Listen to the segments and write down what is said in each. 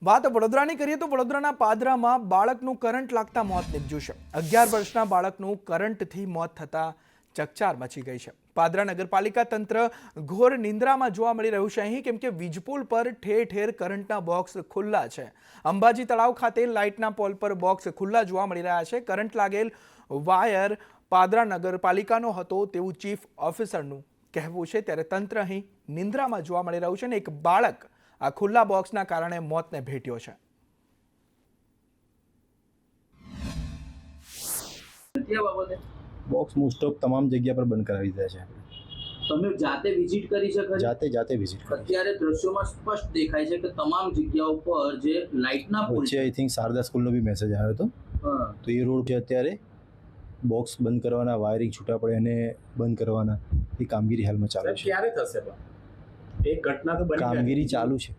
વાત વડોદરાની કરીએ તો વડોદરાના પાદરામાં બાળકનું કરંટ લાગતા મોત નીપજ્યું છે। 11 વર્ષના બાળકનું કરંટથી મોત થતા ચકચાર મચી ગઈ છે। પાદરા નગરપાલિકા તંત્ર ઘોર નિંદ્રામાં જોવા મળી રહ્યું છે અહીં, કેમ કે વીજપોલ પર ઠેર ઠેર કરંટના બોક્સ ખુલ્લા છે। અંબાજી તળાવ ખાતે લાઇટના પોલ પર બોક્સ ખુલ્લા જોવા મળી રહ્યા છે। કરંટ લાગેલ વાયર પાદરા નગરપાલિકાનો હતો તેવું ચીફ ઓફિસરનું કહેવું છે, ત્યારે તંત્ર અહીં નિંદ્રામાં જોવા મળી રહ્યું છે અને એક બાળક આ ખુલ્લા બોક્સના કારણે મોતને ભેટ્યો છે। બોક્સ મોસ્ટ ઓફ તમામ જગ્યા પર બંધ કરાવી દીધા છે। તમે જાતે વિઝિટ કરી શકો? જાતે વિઝિટ કરી। અત્યારે દ્રશ્યોમાં સ્પષ્ટ દેખાય છે કે તમામ જગ્યાઓ પર જે લાઇટના પોલ વચ્ચે આઈ થિંક શારદા સ્કૂલનો બી મેસેજ આવ્યો હતો, તો એ રોડ છે અત્યારે બોક્સ બંધ કરવાના, વાયરિંગ છૂટા પડે અને બંધ કરવાના એ કામગીરી હાલમાં ચાલુ છે। ક્યારે થશે પણ એક ઘટના તો બની કામગીરી ચાલુ છે।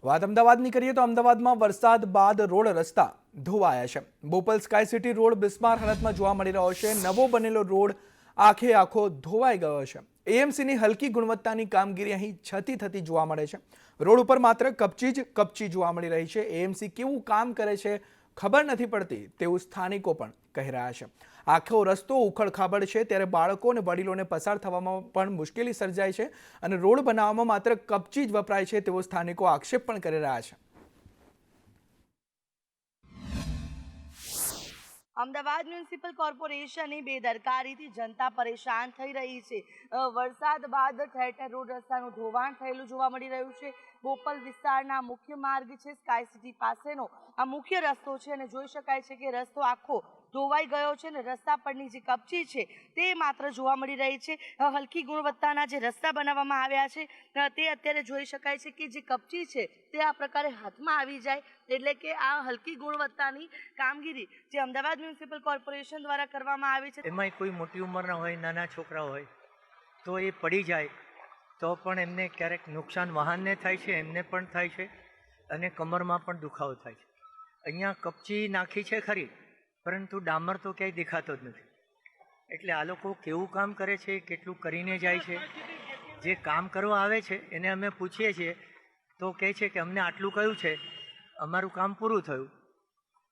વાત અમદાવાદની કરીએ તો અમદાવાદમાં વરસાદ બાદ રોડ રસ્તા ધોવાયા છે। બોપલ સ્કાય સિટી રોડ બિસ્માર હાલતમાં જોવા મળી રહ્યો છે। નવો બનેલો રોડ આખે આખો ધોવાઈ ગયો છે। એએમસીની હલકી ગુણવત્તાની કામગીરી અહીં છતી થતી જોવા મળે છે। રોડ ઉપર માત્ર કપચી જ કપચી જોવા મળી રહી છે। એએમસી કેવું કામ કરે છે ખબર નથી પડતી તેવું સ્થાનિકો પણ કહી રહ્યા છે। આખો રસ્તો ઉખડખાબડ છે, ત્યારે બાળકો અને વડીલોને પસાર થવામાં પણ મુશ્કેલી સર્જાય છે અને રોડ બનાવવામાં માત્ર કપચી જ વપરાય છે તેવો સ્થાનિકો આક્ષેપ પણ કરી રહ્યા છે। અમદાવાદ મ્યુનિસિપલ કોર્પોરેશનની બેદરકારીથી જનતા પરેશાન થઈ રહી છે। વરસાદ બાદ ઠેર ઠેર રોડ રસ્તાનું ધોવાણ થયેલું જોવા મળી રહ્યું છે। બોપલ વિસ્તારના મુખ્ય માર્ગ છે, સ્કાય સિટી પાસેનો આ મુખ્ય રસ્તો છે અને જોઈ શકાય છે કે રસ્તો આખો ધોવાઈ ગયો છે અને રસ્તા પરની જે કપચી છે તે માત્ર જોવા મળી રહી છે। હલકી ગુણવત્તાના જે રસ્તા બનાવવામાં આવ્યા છે તે અત્યારે જોઈ શકાય છે કે જે કપચી છે તે આ પ્રકારે હાથમાં આવી જાય, એટલે કે આ હલકી ગુણવત્તાની કામગીરી જે અમદાવાદ મ્યુનિસિપલ કોર્પોરેશન દ્વારા કરવામાં આવી છે। એમાંય કોઈ મોટી ઉંમરના હોય, નાના છોકરા હોય તો એ પડી જાય તો પણ એમને ક્યારેક નુકસાન વાહનને થાય છે, એમને પણ થાય છે અને કમરમાં પણ દુખાવો થાય છે। અહીંયા કપચી નાખી છે ખરી, પરંતુ ડામર તો ક્યાંય દેખાતો જ નથી। એટલે આ લોકો કેવું કામ કરે છે, કેટલું કરીને જાય છે। જે કામ કરવા આવે છે એને અમે પૂછીએ છીએ તો કહે છે કે અમને આટલું કહ્યું છે, અમારું કામ પૂરું થયું,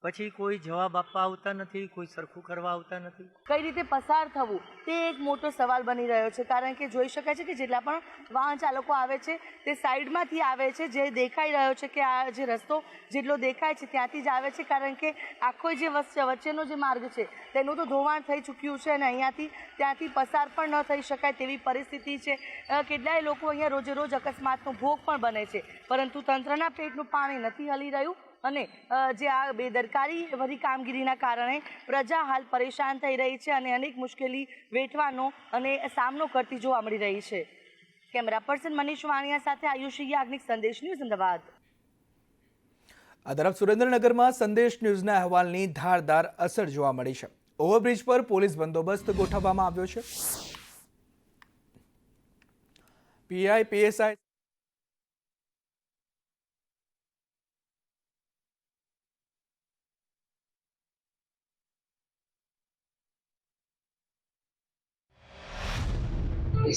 પછી કોઈ જવાબ આપવા આવતા નથી, કોઈ સરખું કરવા આવતા નથી। કઈ રીતે પસાર થવું તે એક મોટો સવાલ બની રહ્યો છે, કારણ કે જોઈ શકાય છે કે જેટલા પણ વાહન ચાલકો આવે છે તે સાઈડમાંથી આવે છે। જે દેખાઈ રહ્યો છે કે આ જે રસ્તો જેટલો દેખાય છે ત્યાંથી જ આવે છે, કારણ કે આખો જે વચ્ચેનો જે માર્ગ છે તેનું તો ધોવાણ થઈ ચૂક્યું છે અને અહીંયાથી ત્યાંથી પસાર પણ ન થઈ શકાય તેવી પરિસ્થિતિ છે। કેટલાય લોકો અહીંયા રોજે રોજ અકસ્માતનો ભોગ પણ બને છે, પરંતુ તંત્રના પેટનું પાણી નથી હલી રહ્યું અને જે આ બેદરકારી ભરી કામગીરીના કારણે પ્રજા હાલ પરેશાન થઈ રહી છે અને અનેક મુશ્કેલી વેઠવાનો અને સામનો કરતી જોવા મળી રહી છે। કેમેરા પર્સન મનીષ વાણિયા સાથે આયુષી યાજ્ઞિક, સંદેશ ન્યૂઝ, અમદાવાદ। આ તરફ સુરેન્દ્રનગરમાં સંદેશ ન્યૂઝના અહેવાલની ધારદાર અસર જોવા મળી છે। ઓવરબ્રિજ પર પોલીસ બંદોબસ્ત ગોઠવવામાં આવ્યો છે। પીઆઈ પીએસઆઈ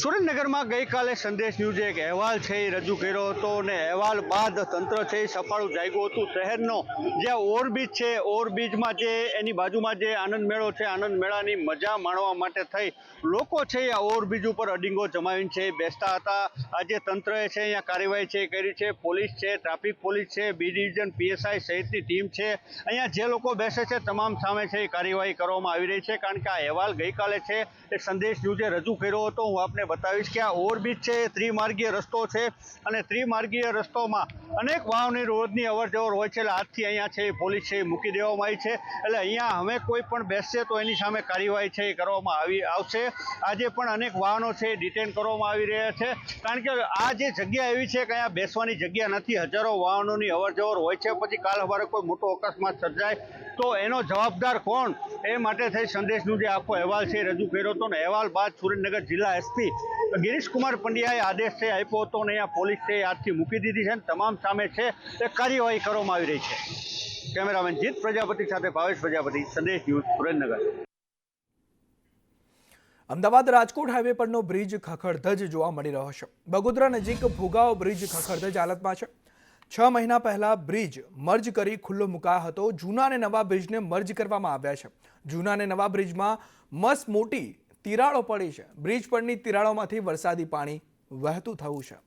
સુરેન્દ્રનગરમાં ગઈકાલે સંદેશ ન્યૂઝે એક અહેવાલ છે એ રજૂ કર્યો હતો અને અહેવાલ બાદ તંત્ર છે એ સફાળું જાગ્યું હતું। શહેરનો જે ઓવરબ્રિજ છે, ઓવરબ્રિજમાં જે એની બાજુમાં જે આનંદ મેળો છે, આનંદ મેળાની મજા માણવા માટે થઈ લોકો છે આ ઓવરબ્રિજ ઉપર અડીંગો જમાવીને છે બેસતા હતા। આજે તંત્રએ છે અહીંયા કાર્યવાહી છે કરી છે। પોલીસ છે, ટ્રાફિક પોલીસ છે, બી ડિવિઝન પીએસઆઈ સહિતની ટીમ છે, અહીંયા જે લોકો બેસે છે તમામ સામે છે એ કાર્યવાહી કરવામાં આવી રહી છે, કારણ કે આ અહેવાલ ગઈકાલે છે એ સંદેશ ન્યૂઝે રજૂ કર્યો હતો। હું આપને બતાવીશ કે આ ઓવરબ્રિજ છે એ ત્રિમાર્ગીય રસ્તો છે અને ત્રિમાર્ગીય રસ્તોમાં અનેક વાહનોની રોજની અવરજવર હોય છે, એટલે આજથી અહીંયા છે એ પોલીસ છે એ મૂકી દેવામાં આવી છે। એટલે અહીંયા હવે કોઈ પણ બેસશે તો એની સામે કાર્યવાહી છે એ કરવામાં આવશે। આજે પણ અનેક વાહનો છે એ ડિટેન કરવામાં આવી રહ્યા છે, કારણ કે આ જે જગ્યા એવી છે કે અહીંયા બેસવાની જગ્યા નથી, હજારો વાહનોની અવરજવર હોય છે, પછી કાલ સવારે કોઈ મોટો અકસ્માત સર્જાય તો એનો જવાબદાર કોણ, એ માટે થઈ સંદેશનું જે આખો અહેવાલ છે એ રજૂ કર્યો હતો। ને અહેવાલ બાદ સુરેન્દ્રનગર જિલ્લા એસપી ગિરીશ કુમાર પંડ્યાએ આદેશ છે આપ્યો હતો અને અહીંયા પોલીસ છે આજથી મૂકી દીધી છે અને તમામ સામે છે એ કાર્યવાહી કરવામાં આવી રહી છે। કેમેરામેન જીત પ્રજાપતિ સાથે ભાવેશ પ્રજાપતિ, સંદેશ ન્યૂઝ, સુરેન્દ્રનગર। અમદાવાદ રાજકોટ હાઈવે પરનો બ્રિજ ખખડધજ જોવા મળી રહ્યો છે। બગોદરા નજીક ભોગાવો બ્રિજ ખખડધજ હાલતમાં છે। 6 મહિના પહેલા બ્રિજ મર્જ કરી ખુલ્લો મુકાયો હતો. જૂના અને નવા બ્રિજને મર્જ કરવામાં આવ્યા છે. જૂના અને નવા બ્રિજમાં મસ્ત મોટી તિરાડો પડી છે. બ્રિજ પરની તિરાડોમાંથી વરસાદી પાણી વહેતું થયું છે.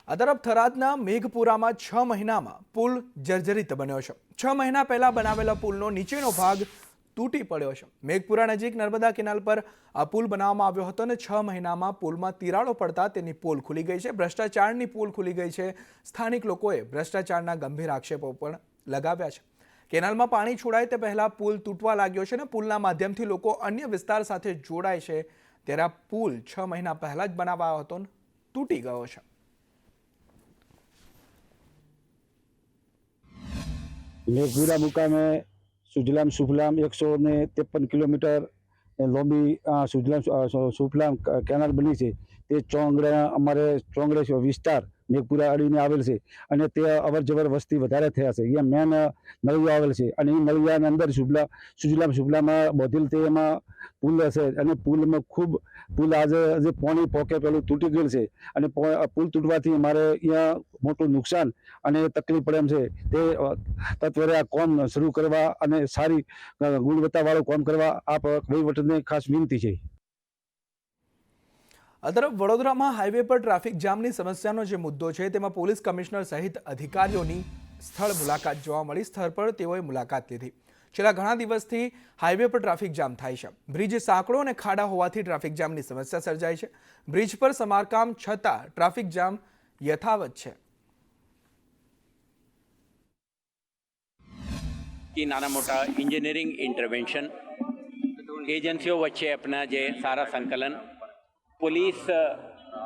આ તરફ થરાદના મેઘપુરામાં 6 મહિનામાં પુલ જર્જરિત બન્યો છે. 6 મહિના પહેલા બનાવેલા પુલનો નીચેનો ભાગ તૂટી પડ્યો છે. મેઘપુરા નજીક નર્મદા કેનાલ પર આ પુલ બનાવવામાં આવ્યો હતો અને 6 મહિનામાં પુલમાં તિરાડો પડતા તેની પોલ ખુલી ગઈ છે. ભ્રષ્ટાચારની પોલ ખુલી ગઈ છે. સ્થાનિક લોકોએ ભ્રષ્ટાચારના ગંભીર આક્ષેપો પણ લગાવ્યા છે. કેનાલમાં પાણી છોડાય તે પહેલા પુલ તૂટવા લાગ્યો છે અને પુલના માધ્યમથી લોકો અન્ય વિસ્તાર સાથે જોડાય છે. ત્યારે આ પુલ 6 મહિના પહેલા જ બનાવાયો હતો અને તૂટી ગયો છે. મેઘપુરા મુકામે સુજલામ સુફલામ 153 કિલોમીટર લાંબી સુફલામ કેનાલ બની છે. તે અમારે ચોંગડે વિસ્તાર મેઘપુરા અડીને આવેલ છે અને તે અવર જવર વસ્તી વધારે થયા છે. અહીંયા મેન નળિયો આવેલ છે અને એ નળિયાની અંદર સુજલામ સુફલામાં બધેલ તે એમાં પુલ હશે અને પુલ આજે જે પાણી પોકે પેલું તૂટી ગયેલ છે અને પુલ તૂટવાથી અમારે અહીંયા મોટું નુકસાન અને તકલીફ પડે એમ છે. તે તત્વરે આ કામ શરૂ કરવા અને સારી ગુણવત્તાવાળું કામ કરવા આપ વહીવટને ખાસ વિનંતી છે. આ તરફ વડોદરામાં હાઈવે પર ટ્રાફિક જામની સમસ્યાનો જે મુદ્દો છે તેમાં પોલીસ કમિશનર સહિત અધિકારીઓની સ્થળ મુલાકાત જોવા મળી. સ્થળ પર તેઓએ મુલાકાત લીધી. છેલ્લા ઘણા દિવસથી હાઈવે પર ટ્રાફિક જામ થાય છે. બ્રિજ સાંકડો અને ખાડા હોવાથી ટ્રાફિક જામની સમસ્યા સર્જાય છે. બ્રિજ પર સમારકામ છતાં ટ્રાફિક જામ યથાવત છે. कि नाना मोटा इंजीनियरिंग इंटरवेंशन एजेंसीओं वच्चे अपना जे सारा संकलन पुलिस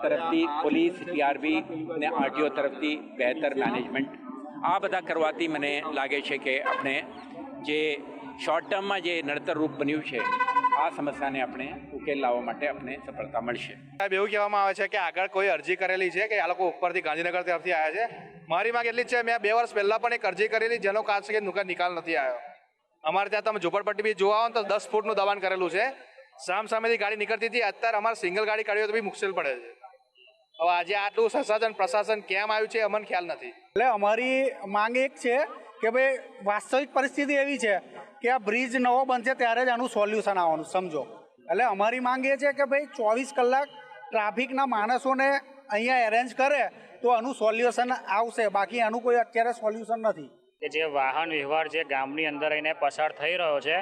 तरफथी पुलिस टीआरबी ने आरटीओ तरफथी बेहतर मैनेजमेंट आ बधा करवाती મને લાગે છે કે આપણે જે શોર્ટ ટર્મમાં જે નડતર રૂપ બન્યું છે આ સમસ્યાને આપણે ઉકેલ લાવવા માટે આપણે સફળતા મળશે. સાહેબ એવું કહેવામાં આવે છે કે આગળ કોઈ અરજી કરેલી છે કે આ લોકો ઉપરથી ગાંધીનગર તરફથી આવ્યા છે. મારી માંગ એટલી જ છે, મેં 2 વર્ષ પહેલાં પણ એક અરજી કરેલી જેનો કારણ છે કે નિકાલ નથી આવ્યો. અમારે ત્યાં તમે ઝુંપડપટ્ટી બી જોવા આવો તો 10 ફૂટનું દબાણ કરેલું છે. સામેથી ગાડી નીકળતી હતી. અત્યારે અમારે સિંગલ ગાડી કાઢવી હોય તો બી મુશ્કેલ પડે છે. હવે આજે આટલું શાસન પ્રશાસન કેમ આવ્યું છે અમને ખ્યાલ નથી. એટલે અમારી માંગ એક છે કે ભાઈ વાસ્તવિક પરિસ્થિતિ એવી છે કે આ બ્રિજ નવો બનશે ત્યારે જ આનું સોલ્યુશન આવવાનું સમજો. એટલે અમારી માંગ એ છે કે ભાઈ 24 કલાક ટ્રાફિકના માણસોને અહીંયા એરેન્જ કરે તો આનું સોલ્યુશન આવશે. બાકી આનું કોઈ અત્યારે સોલ્યુશન નથી. કે જે વાહન વ્યવહાર જે ગામની અંદર એને પસાર થઈ રહ્યો છે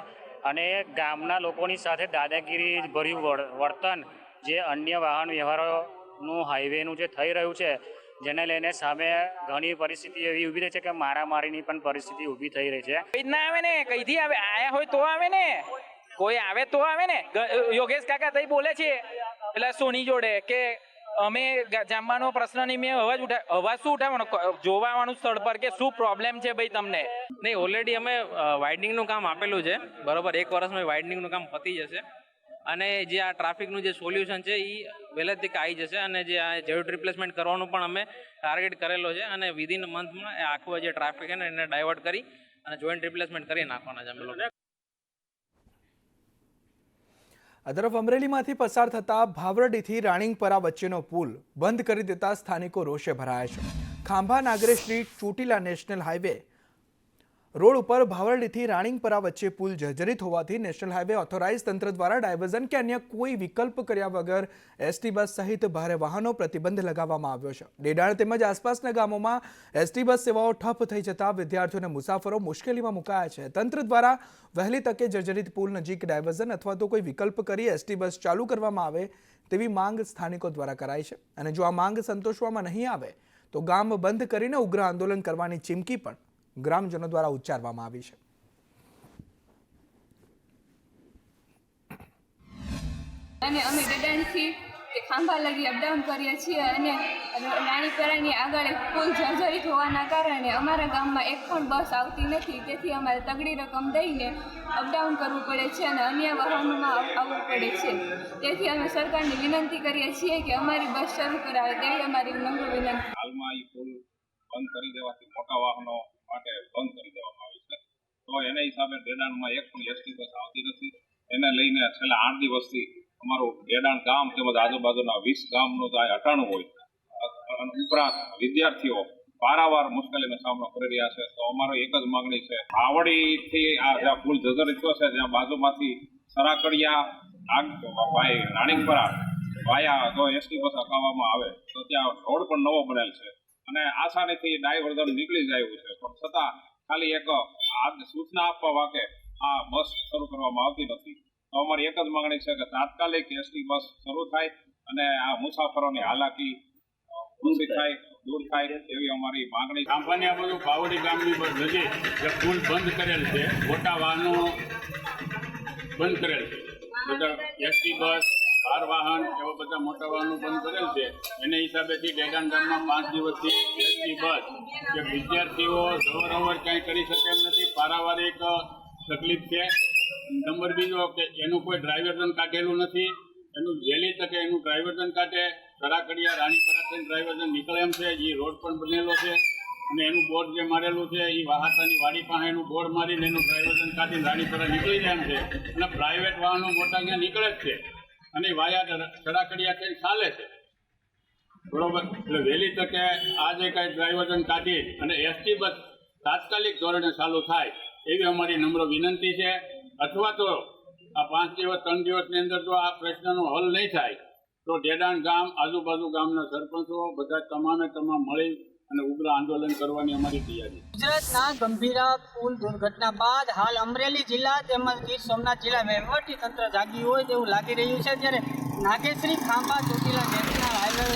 અને ગામના લોકોની સાથે દાદાગીરી ભર્યું વર્તન જે અન્ય વાહન વ્યવહારોનું હાઈવેનું જે થઈ રહ્યું છે જેને લઈને સામે ઘણી પરિસ્થિતિ એવી ઊભી રહી છે કે મારામારીની પણ પરિસ્થિતિ ઊભી થઈ રહી છે. કઈ ના આવે ને, કઈથી આવે, આયા હોય તો આવે ને, કોઈ આવે તો આવે ને. યોગેશ કાકા તઈ બોલે છે એટલે સોની જોડે કે અમે જામવાનો પ્રશ્ન નહીં, મેં અવાજ શું ઉઠાવવાનો, જોવા આવવાનું સ્થળ પર કે શું પ્રોબ્લેમ છે ભાઈ તમને. નહીં, ઓલરેડી અમે વાઇડનિંગનું કામ આપેલું છે બરોબર. 1 વર્ષમાં વાઇડનિંગનું કામ પતી જશે અને જે આ ટ્રાફિકનું જે સોલ્યુશન છે એ વહેલેથી આવી જશે અને જે આ જેડ રિપ્લેસમેન્ટ કરવાનું પણ અમે ટાર્ગેટ કરેલો છે અને વિધિન મંથમાં આખું જે ટ્રાફિક છે ને એને ડાયવર્ટ કરી અને જોઈન્ટ રિપ્લેસમેન્ટ કરી નાખવાના છે અમે લોકો. આ તરફ અમરેલીમાંથી પસાર થતા ભાવરડીથી રાણીંગપરા વચ્ચેનો પુલ બંધ કરી દેતા સ્થાનિકો રોષે ભરાયા છે. Khambha Nageshri Chotila national highway road ઉપર ભાવરડીથી રાણીંગપરા વચ્ચે પુલ જર્જરિત હોવાથી નેશનલ હાઈવે ઓથોરાઇઝ તંત્ર દ્વારા ડાયવર્ઝન કે અન્ય કોઈ વિકલ્પ કર્યા વગર એસટી બસ સહિત ભારે વાહનો પ્રતિબંધ લગાવવામાં આવ્યો છે. ડેડાણ તેમજ આસપાસના ગામોમાં એસટી બસ સેવાઓ ઠપ થઈ જતા વિદ્યાર્થીઓ અને મુસાફરો મુશ્કેલીમાં મુકાયા છે. તંત્ર દ્વારા વહેલી તકે જર્જરિત પુલ નજીક ડાયવર્ઝન અથવા તો કોઈ વિકલ્પ કરી એસટી બસ ચાલુ કરવામાં આવે તેવી માંગ સ્થાનિકો દ્વારા કરાઈ છે અને જો આ માંગ સંતોષવામાં નહીં આવે તો ગામ બંધ કરીને ઉગ્ર આંદોલન કરવાની ચીમકી પણ ગ્રામજનો દ્વારા ઉચ્ચારવામાં આવી છે. અને અમે ડેડાણથી ખાંભા લગી અપડાઉન કરીએ છીએ અને રાણીપરાની આગળ એક પુલ જર્જરિત હોવાના કારણે અમારા ગામમાં એક પણ બસ આવતી નથી. તેથી અમારે તગડી રકમ દઈને અપડાઉન કરવું પડે છે અને અન્ય વાહનોમાં આવવું પડે છે. તેથી અમે સરકારને વિનંતી કરીએ છીએ કે અમારી બસ શરૂ કરાવે તેવી અમારી નમ્ર વિનંતી. હાલમાં એ પુલ બંધ કરી દેવાથી મોટા વાહનો માટે બંધ કરી દેવામાં આવી છે તો એના હિસાબે ડેડાણમાં એક પણ એસટી બસ આવતી નથી. એને લઈને છેલ્લા 8 દિવસથી અમારું ડેડાણ ગામ તેમજ આજુબાજુના 20 ગામનું તો અટાણું હોય, ઉપરાંત વિદ્યાર્થીઓ પારાવાર મુશ્કેલીનો સામનો કરી રહ્યા છે. તો અમારો એક જ માંગણી છે, આવડીથી આ જ્યાં પુલ જર્જરિત છે, જ્યાં બાજુમાંથી સરાકડિયા રાણીપરા વાયા જો એસટી બસ અકાવવામાં આવે તો ત્યાં રોડ પણ નવો બનેલ છે અને આસાનીથી ડાયવર્ઝન નીકળી જાય એવું છે, પણ છતાં ખાલી એક સૂચના આપવા વાકે આ બસ શરૂ કરવામાં આવતી નથી. તો અમારી એક જ માંગણી છે કે તાત્કાલિક એસટી બસ શરૂ થાય અને આ મુસાફરોની હાલાકી ઓછી થાય, દૂર થાય એવી અમારી માંગણી. ખાંભાની આ બધું પાવડી ગામની નજીક જે પુલ બંધ કરેલ છે, મોટા વાહનો બંધ કરેલ છે, બધા એસટી બસ, કાર વાહન એવા બધા મોટા વાહનો બંધ કરેલ છે. એને હિસાબેથી ડેડાણ ગામમાં 5 દિવસથી એસટી બસ કે વિદ્યાર્થીઓ અવર કંઈ કરી શકે એમ નથી. પારાવારિક તકલીફ છે. નંબર બીજો કે એનું કોઈ ડ્રાઈવરજન કાઢેલું નથી. એનું વહેલી તકે એનું ડ્રાઈવરજન કાઢે. સરાકડિયા રાણીપરાથી ડ્રાઈવરજન નીકળે એમ છે. એ રોડ પણ બનેલો છે અને એનું બોર્ડ જે મારેલું છે એ વાહાતાની વાડી પાસે એનું બોર્ડ મારીને એનું ડ્રાઈવરજન કાઢીને રાણીપરા નીકળી જાય એમ છે. અને પ્રાઇવેટ વાહનો મોટા ત્યાં નીકળે જ છે અને વાયા સરાકડિયા થઈને ચાલે છે, બરોબર. એટલે વહેલી તકે આ જે કાંઈ ડ્રાઈવરજન કાઢી અને એસટી બસ તાત્કાલિક ધોરણે ચાલુ થાય એવી અમારી નમ્ર વિનંતી છે. અથવા તો આ 5 દિવસ 3 દિવસની અંદર જો આ પ્રશ્નનો હલ નહીં થાય તો ડેડાણ ગામ, આજુબાજુ ગામના સરપંચો બધા તમામ મળી અને ઉગ્ર આંદોલન કરવાની અમારી તૈયારી. ગુજરાતના ગંભીરા પુલ દુર્ઘટના બાદ હાલ અમરેલી જિલ્લા તેમજ ગીર સોમનાથ જિલ્લા વહીવટી તંત્ર જાગ્યું હોય તેવું લાગી રહ્યું છે. જ્યારે Nageshri Khambha Chotila national highway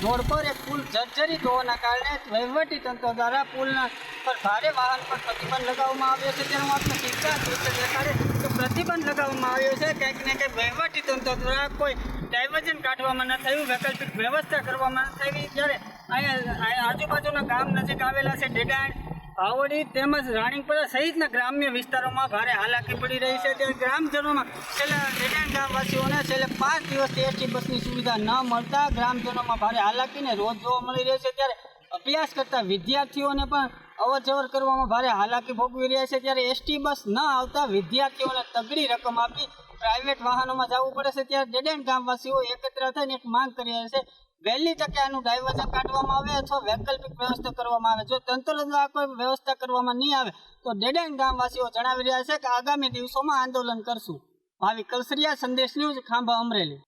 road પર એક પુલ જર્જરિત હોવાના કારણે વહીવટી તંત્ર દ્વારા પુલના પર ભારે વાહન પર પ્રતિબંધ લગાવવામાં આવ્યો છે. તેનું આપણે સીધા દ્રશ્ય દેખાડે તો પ્રતિબંધ લગાવવામાં આવ્યો છે. કંઈક ને કંઈક વહીવટી તંત્ર દ્વારા કોઈ ડાયવર્ઝન કાઢવામાં ન થયું, વૈકલ્પિક વ્યવસ્થા કરવામાં ન થઈ. જ્યારે અહીંયા આજુબાજુના ગામ નજીક આવેલા છે ડેડાણ, ભાવડી તેમજ રાણીપરા સહિતના ગ્રામ્ય વિસ્તારોમાં ભારે હાલાકી પડી રહી છે. ત્યારે ગ્રામજનોમાં છેલ્લા ડેડાણ ગામવાસીઓને છેલ્લા 5 દિવસથી એસટી બસની સુવિધા ન મળતા ગ્રામજનોમાં ભારે હાલાકીને રોજ જોવા મળી રહી છે. ત્યારે અભ્યાસ કરતા વિદ્યાર્થીઓને પણ અવરજવર કરવામાં ભારે હાલાકી ભોગવી રહ્યા છે. ત્યારે એસટી બસ ન આવતા વિદ્યાર્થીઓને તગડી રકમ આપી પ્રાઇવેટ વાહનોમાં જવું પડે છે. ત્યારે ડેડાણ ગામવાસીઓ એકત્ર થઈને એક માંગ કરી રહ્યા છે, વહેલી તકે આનું ડાયવર્ઝન કાઢવામાં આવે અથવા વૈકલ્પિક વ્યવસ્થા કરવામાં આવે. જો તંત્ર દ્વારા કોઈ વ્યવસ્થા કરવામાં નહીં આવે તો ડેડાણ ગામવાસીઓ જણાવી રહ્યા છે કે આગામી દિવસોમાં આંદોલન કરશું. ભાવિક કલસરિયા, સંદેશ ન્યૂઝ, ખાંભા, અમરેલી.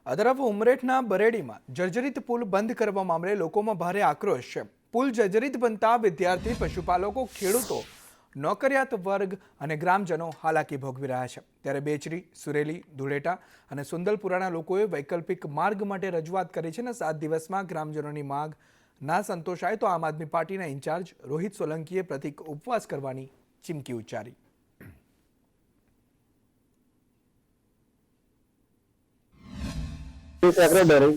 આ તરફ ઉમરેઠના બરેડીમાં જર્જરિત પુલ બંધ કરવા મામલે લોકોમાં ભારે આક્રોશ છે. પુલ જર્જરિત બનતા વિદ્યાર્થી, પશુપાલકો, ખેડૂતો, નોકરિયાત વર્ગ અને ગ્રામજનો હાલાકી ભોગવી રહ્યા છે. ત્યારે બેચરી, સુરેલી, ધુળેટા અને સુંદલપુરાના લોકોએ વૈકલ્પિક માર્ગ માટે રજૂઆત કરી છે અને 7 દિવસમાં ગ્રામજનોની માંગ ના સંતોષાય તો આમ આદમી પાર્ટીના ઇન્ચાર્જ રોહિત સોલંકીએ પ્રતિક ઉપવાસ કરવાની ચીમકી ઉચ્ચારી. સેક્રેટરી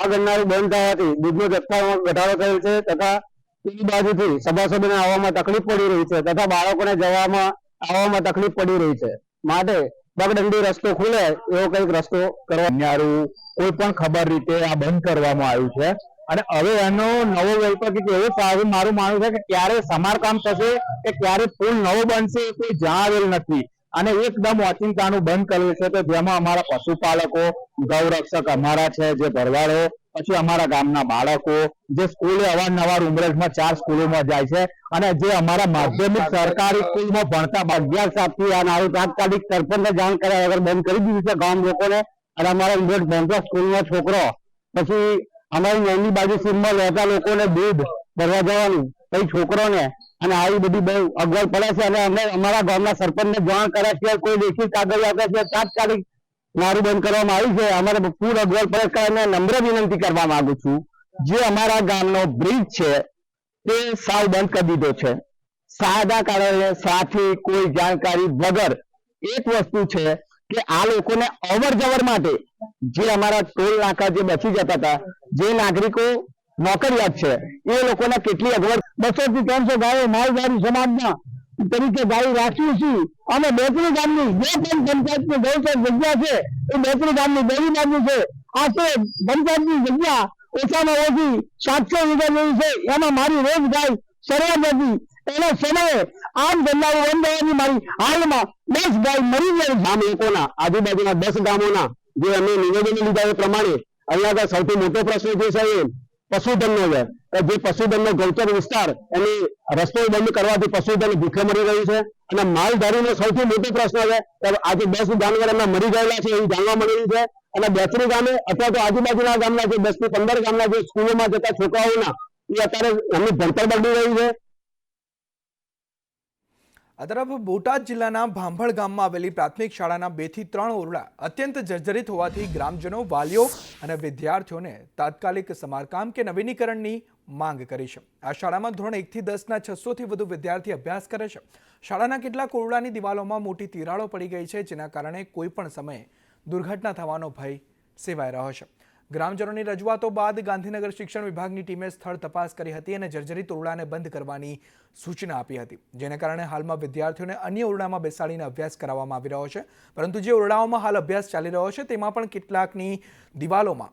આ ગરનારું બંધ થવાથી દૂધનો જથ્થામાં ઘટાડો થયેલ છે તથા બીજી બાજુથી સભાસદોને આવવામાં તકલીફ પડી રહી છે તથા બાળકોને આવવામાં તકલીફ પડી રહી છે. માટે પગદંડી રસ્તો ખુલે એવો કંઈક રસ્તો કરવા કોઈ પણ ખબર રીતે આ બંધ કરવામાં આવ્યું છે અને હવે એનો નવો વૈકલ્પિક એવું સારું મારું માનવું છે કે ક્યારે સમારકામ થશે કે ક્યારે પુલ નવો બનશે કોઈ જણાવેલ નથી અને એકદમ ઓચિંતાનું બંધ કરેલ છે. તો જેમાં અમારા પશુપાલકો, ગૌરક્ષક અમારા છે, જે ભરવાડો, પછી અમારા ગામના બાળકો જે સ્કૂલે અવારનવાર ઉમરેઠમાં 4 સ્કૂલોમાં જાય છે અને જે અમારા માધ્યમિક સરકારી સ્કૂલમાં ભણતા 11 આ નારું તાત્કાલિક સરપંચને જાણ કર્યા વગર બંધ કરી દીધું છે ગામ લોકોને. અને અમારા ઉમરેઠ ભણતા સ્કૂલનો છોકરો, પછી અમારી નાની બાજુ સીમમાં રહેતા લોકોને દૂધ ભરવા જવાનું, પછી છોકરોને અને આવી બધી બહુ અગવડ પડે છે. અને અમે અમારા ગામના સરપંચને જાણ કર્યા છે, કોઈ લેખિત કાગળ આપ્યા છે, તાત્કાલિક નારું બંધ કરવામાં આવ્યું છે. અમારે પૂર અગવડ પડે કારણે નમ્ર વિનંતી કરવા માંગુ છું, જે અમારા ગામનો બ્રિજ છે તે સાવ બંધ કરી દીધો છે સાદા કારણે સાથે કોઈ જાણકારી વગર. એક વસ્તુ છે કે આ લોકોને અવર જવર માટે જે અમારા ટોલ નાકા જે બચી જતા હતા, જે નાગરિકો નોકરિયાત છે એ લોકોને કેટલી અગવડ. 200 થી 300 ગાયો માલધારી સમાજના તરીકે ગાયો રાખીએ છીએ અને બેચરી ગામની જે પણ પંચાયતની ગૌચર જગ્યા છે એ બેચરી ગામની બેરી બાજુ છે. આ તો પંચાયતની જગ્યા ઓછામાં ઓછી 700 વીઘા જેવી છે. એમાં મારી રોજ ગાય શરૂઆત હતી એના સમયે આમ ગંગાઓ વન મારી હાલમાં 10 ગાય મરી ગઈ. ગામ લોકોના આજુબાજુના 10 ગામોના જે અમે નિવેદન લીધા એ પ્રમાણે અહીંયા આગળ સૌથી મોટો પ્રશ્ન જે છે એ પશુધનનો છે. જે પશુધનનો ગૌચર વિસ્તાર એની રસ્તો બંધ કરવાથી પશુધન ભૂખે મરી રહ્યું છે અને માલધારીનો સૌથી મોટો પ્રશ્ન છે કે આજે 10 જાનવર એમના મરી ગયેલા છે એવું જાણવા મળ્યું છે. અને બેચરી ગામે અથવા તો આજુબાજુના ગામના જે 10 થી 15 ગામના જે સ્કૂલોમાં જતા છોકરાઓના એ અત્યારે એમની ભણતર બગડી રહી છે. આ તરફ બોટાદ જિલ્લાના ભાંભળ ગામમાં આવેલી પ્રાથમિક શાળાના 2 થી 3 ઓરડા અત્યંત જર્જરિત હોવાથી ગ્રામજનો, વાલીઓ અને વિદ્યાર્થીઓને તાત્કાલિક સમારકામ કે નવીનીકરણની માંગ કરી છે. આ શાળામાં ધોરણ 1 થી 10ના 600 થી વધુ વિદ્યાર્થી અભ્યાસ કરે છે. શાળાના કેટલાક ઓરડાની દિવાલોમાં મોટી તિરાડો પડી ગઈ છે, જેના કારણે કોઈ પણ સમયે દુર્ઘટના થવાનો ભય સેવાઈ રહ્યો છે. ગ્રામજનોની રજૂઆતો બાદ ગાંધીનગર શિક્ષણ વિભાગની ટીમે સ્થળ તપાસ કરી હતી અને જર્જરિત ઓરડાને બંધ કરવાની સૂચના આપી હતી, જેને કારણે હાલમાં વિદ્યાર્થીઓને અન્ય ઓરડામાં બેસાડીને અભ્યાસ કરાવવામાં આવી રહ્યો છે. પરંતુ જે ઓરડાઓમાં હાલ અભ્યાસ ચાલી રહ્યો છે તેમાં પણ કેટલાકની દિવાલોમાં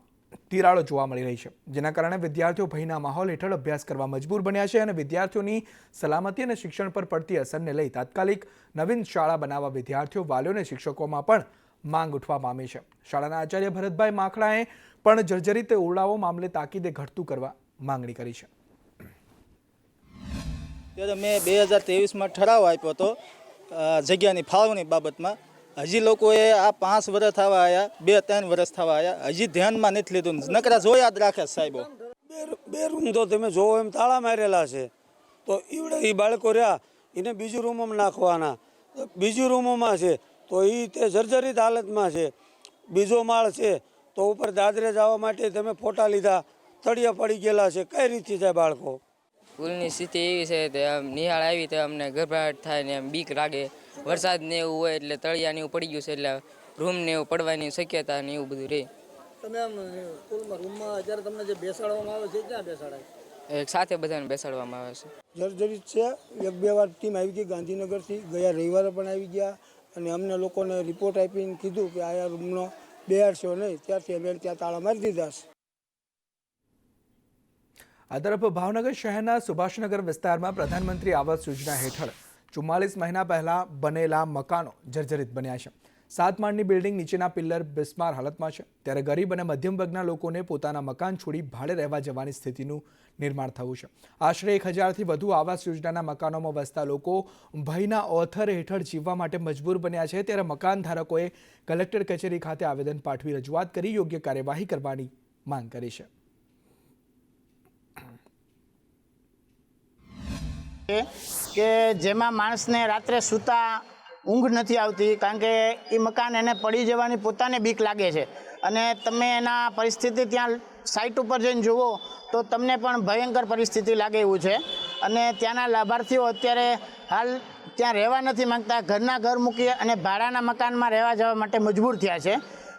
તિરાડો જોવા મળી રહી છે, જેના કારણે વિદ્યાર્થીઓ ભયના માહોલ હેઠળ અભ્યાસ કરવા મજબૂર બન્યા છે. અને વિદ્યાર્થીઓની સલામતી અને શિક્ષણ પર પડતી અસરને લઈ તાત્કાલિક નવીન શાળા બનાવવા વિદ્યાર્થીઓ, વાલીઓ અને શિક્ષકોમાં પણ માંગ ઉઠવા પામી છે. શાળાના આચાર્ય ભરતભાઈ માખડાએ પણ જર્જરિત ઓરડાઓ મામલે તાકીદે ઘટતું કરવા માંગણી કરી છે. ત્યારે મેં 2023માં ઠરાવ આપ્યો હતો જગ્યાની ફાળવણી બાબતમાં. હજી લોકોએ આ 5 વર્ષ થવા આવ્યા, 2-3 વર્ષ થવા આવ્યા, હજી ધ્યાનમાં નથી લીધું. નકરા જોયા જ રાખે સાહેબો. બે રૂમ તો તમે જોવો એમ તાળા મારેલા છે, તો એ બાળકો રહ્યા એને બીજી રૂમોમાં નાખવાના. બીજી રૂમોમાં છે તો એ તે જર્જરિત હાલતમાં છે. બીજો માળ છે તો ઉપર દાદરે જવા માટે તમે ફોટા લીધા, તળિયા પડી ગયેલા છે. કઈ રીતે જાય બાળકો? સ્કૂલની સ્થિતિ એવી છે કે નિહાળ આવી તો અમને ગભરાટ થાય ને એમ બીક લાગે. વરસાદ ને એવું હોય એટલે તળિયા ને એવું પડી ગયું છે એટલે રૂમ ને એવું પડવાની શક્યતા ને એવું બધું રહે. તમે આમ સ્કૂલમાં રૂમમાં અત્યારે તમને જે બેસાડવામાં આવે છે ક્યાં બેસાડાય? એક સાથે બધાને બેસાડવામાં આવે છે. જર્જરિત છે. 1-2 વાર ટીમ આવી ગઈ ગાંધીનગરથી, ગયા રવિવારે પણ આવી ગયા અને અમને લોકોને રિપોર્ટ આપીને કીધું કે આ રૂમનો બેહાડશો નહીં. ત્યારથી અમે ત્યાં તાળા મારી દીધા છે. આ તરફ ભાવનગર શહેરના સુભાષનગર વિસ્તારમાં પ્રધાનમંત્રી આવાસ યોજના હેઠળ 44 મહિના પહેલા બનેલા મકાનો જર્જરિત બન્યા છે. 7 માળની બિલ્ડિંગ નીચેના પિલ્લર બિસ્માર હાલતમાં છે, ત્યારે ગરીબ અને મધ્યમ વર્ગના લોકોને પોતાના મકાન છોડી ભાડે રહેવા જવાની સ્થિતિનું નિર્માણ થયું છે. આશરે 1000થી વધુ આવાસ યોજનાના મકાનોમાં વસતા લોકો ભયના ઓથર હેઠળ જીવવા માટે મજબૂર બન્યા છે. ત્યારે મકાન ધારકોએ કલેક્ટર કચેરી ખાતે આવેદન પાઠવી રજૂઆત કરી યોગ્ય કાર્યવાહી કરવાની માંગ કરી છે. કે જેમાં માણસને રાત્રે સૂતા ઊંઘ નથી આવતી, કારણ કે એ મકાન એને પડી જવાની પોતાને બીક લાગે છે. અને તમે એના પરિસ્થિતિ ત્યાં સાઇટ ઉપર જઈને જુઓ તો તમને પણ ભયંકર પરિસ્થિતિ લાગે એવું છે. અને ત્યાંના લાભાર્થીઓ અત્યારે હાલ ત્યાં રહેવા નથી માંગતા, ઘરના ઘર મૂકી અને ભાડાના મકાનમાં રહેવા જવા માટે મજબૂર થયા છે.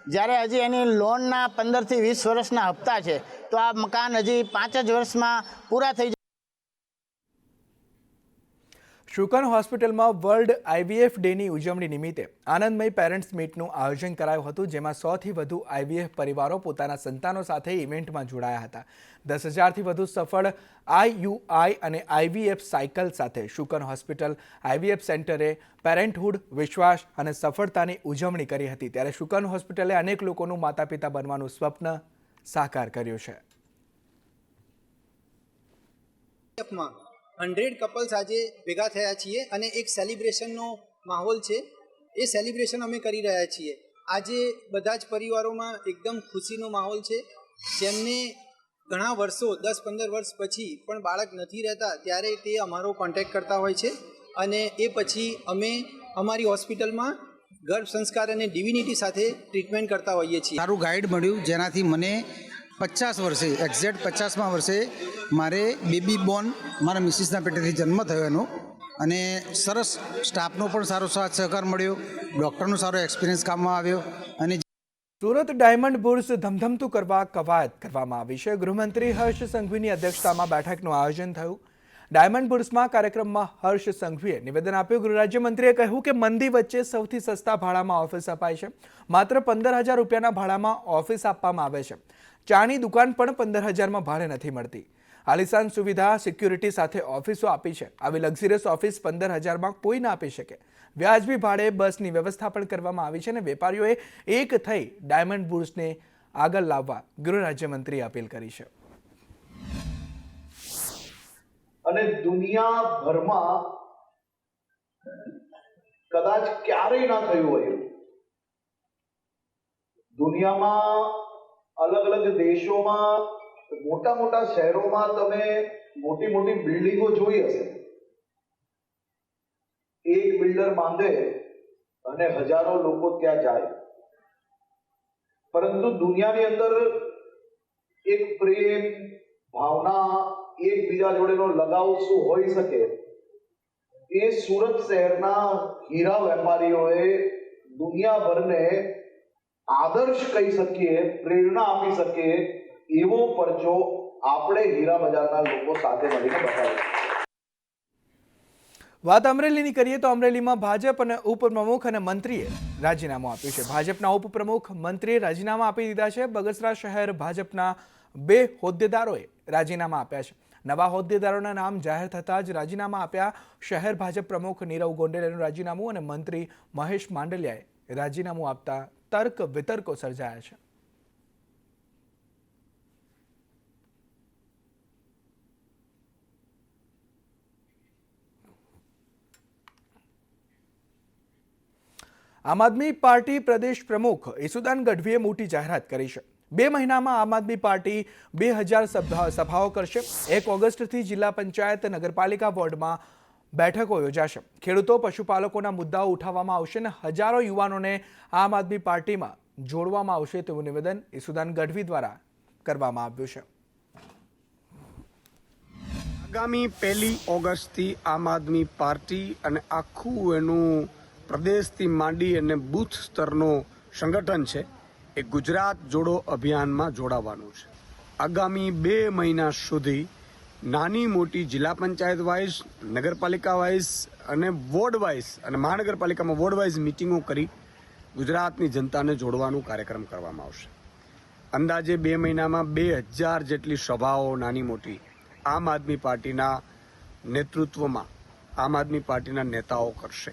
જ્યારે હજી એની લોનના 15 થી 20 વર્ષના હપ્તા છે, તો આ મકાન હજી 5 જ વર્ષમાં પૂરા થઈ જાય. શુકન હોસ્પિટલમાં વર્લ્ડ IVF ડેની ઉજવણી નિમિત્તે આનંદમય પેરેન્ટ્સ મીટનું આયોજન કરાયું હતું, જેમાં 100થી વધુ IVF પરિવારો પોતાના સંતાનો સાથે ઇવેન્ટમાં જોડાયા હતા. 10,000થી વધુ સફળ IUI અને IVF સાયકલ સાથે શુકન હોસ્પિટલ IVF સેન્ટરે પેરેન્ટહુડ, વિશ્વાસ અને સફળતાની ઉજવણી કરી હતી. ત્યારે શુકન હોસ્પિટલે અનેક લોકોનું માતા પિતા બનવાનું સ્વપ્ન સાકાર કર્યું છે. 100 કપલ્સ આજે ભેગા થયા છીએ અને એક સેલિબ્રેશનનો માહોલ છે. એ સેલિબ્રેશન અમે કરી રહ્યા છીએ. આજે બધા જ પરિવારોમાં એકદમ ખુશીનો માહોલ છે. જેમને ઘણા વર્ષો 10-15 વર્ષ પછી પણ બાળક નથી રહેતા, ત્યારે તે અમારો કોન્ટેક્ટ કરતા હોય છે અને એ પછી અમે અમારી હોસ્પિટલમાં ગર્ભ સંસ્કાર અને ડિવિનિટી સાથે ટ્રીટમેન્ટ કરતા હોઈએ છીએ. સારું ગાઈડ મળ્યું, જેનાથી મને 50 વર્ષે એક્ઝેક્ટ 50મા વર્ષે મારે બેબી બોર્ન મારા મિસિસના પેટેથી જન્મ થયો એનો. અને સરસ સ્ટાફનો પણ સારો સાથ સહકાર મળ્યો, ડૉક્ટરનો સારો એક્સપિરિયન્સ કામમાં આવ્યો. અને સુરત ડાયમંડ બુર્સ ધમધમતું કરવા કવાયત કરવામાં આવી છે. ગૃહમંત્રી હર્ષ સંઘવીની અધ્યક્ષતામાં બેઠકનું આયોજન થયું. ડાયમંડ બુર્સમાં કાર્યક્રમમાં હર્ષ સંઘવીએ નિવેદન આપ્યું. ગૃહ રાજ્યમંત્રીએ કહ્યું કે મંદી વચ્ચે સૌથી સસ્તા ભાડામાં ઓફિસ અપાય છે. માત્ર 15,000 રૂપિયાના ભાડામાં ઓફિસ આપવામાં આવે છે. ચાની દુકાન પણ 15,000માં ભાડે નથી મળતી. આલિશાન સુવિધા સિક્યુરિટી સાથે ઓફિસો આપી છે. આવી લક્ઝરિયસ ઓફિસ 15,000માં કોઈ ના આપી શકે. વ્યાજબી ભાડે બસની વ્યવસ્થા પણ કરવામાં આવી છે અને વેપારીઓએ એક થઈ ડાયમંડ બુર્સને આગળ લાવવા ગૃહ રાજ્યમંત્રીએ અપીલ કરી છે. અને દુનિયાભરમાં કદાચ ક્યારેય ના થયું હોય. દુનિયામાં અલગ અલગ દેશોમાં મોટા મોટા શહેરોમાં તમે મોટી મોટી બિલ્ડિંગો જોઈ હશે. એક બિલ્ડર બાંધે અને હજારો લોકો ત્યાં જાય. પરંતુ દુનિયાની અંદર એક પ્રેમ ભાવના એકબીજા જોડેનો લગાવ શું હોઈ શકે એ સુરત શહેરના હીરા વેપારીઓએ દુનિયાભરને આદર્શ કહી શકીએ, પ્રેરણા આપી શકીએ એવો પરચો આપણે હીરા બજારના લોકો સાથે મળીને બતાવ્યો. વાત અમરેલીની કરીએ તો અમરેલીમાં ભાજપ અને ઉપપ્રમુખ અને મંત્રીએ રાજીનામું આપ્યું છે. ભાજપના ઉપપ્રમુખ મંત્રીએ રાજીનામા આપી દીધા છે. બગસરા શહેર ભાજપના 2 હોદ્દેદારોએ રાજીનામા આપ્યા છે. નવા હોદ્દેદારોના નામ જાહેર થતાં જ રાજીનામા આપ્યા. શહેર ભાજપ પ્રમુખ નીરવ ગોંડેલેનું રાજીનામું અને મંત્રી મહેશ માંડલિયાએ રાજીનામું આપતા તર્ક વિતર્કો સર્જાયા છે. આમ આદમી પાર્ટી પ્રદેશ પ્રમુખ ઈસુદાન ગઢવીએ મોટી જાહેરાત કરી છે. 2 મહિનામાં આમ આદમી પાર્ટી 2000 સભાઓ કરશે. 1 ઓગસ્ટથી જિલ્લા પંચાયત નગરપાલિકા વોર્ડમાં બેઠકો યોજાશે. ખેડૂતો પશુપાલકોના મુદ્દાઓ ઉઠાવવામાં આવશે અને હજારો યુવાનોને આમ આદમી પાર્ટીમાં જોડવામાં આવશે તેવું નિવેદન ઈસુદાન ગઢવી દ્વારા કરવામાં આવ્યું છે. આગામી 1 ઓગસ્ટથી આમ આદમી પાર્ટી અને આખું એનું પ્રદેશથી માંડી અને બૂથ સ્તરનું સંગઠન છે એ ગુજરાત જોડો અભિયાનમાં જોડાવાનું છે. આગામી 2 મહિના સુધી નાની મોટી જિલ્લા પંચાયત વાઇઝ, નગરપાલિકા વાઇઝ અને વોર્ડ વાઇઝ અને મહાનગરપાલિકામાં વોર્ડ વાઇઝ મિટિંગો કરી ગુજરાતની જનતાને જોડવાનું કાર્યક્રમ કરવામાં આવશે. અંદાજે 2 મહિનામાં 2000 જેટલી સભાઓ નાની મોટી આમ આદમી પાર્ટીના નેતૃત્વમાં આમ આદમી પાર્ટીના નેતાઓ કરશે.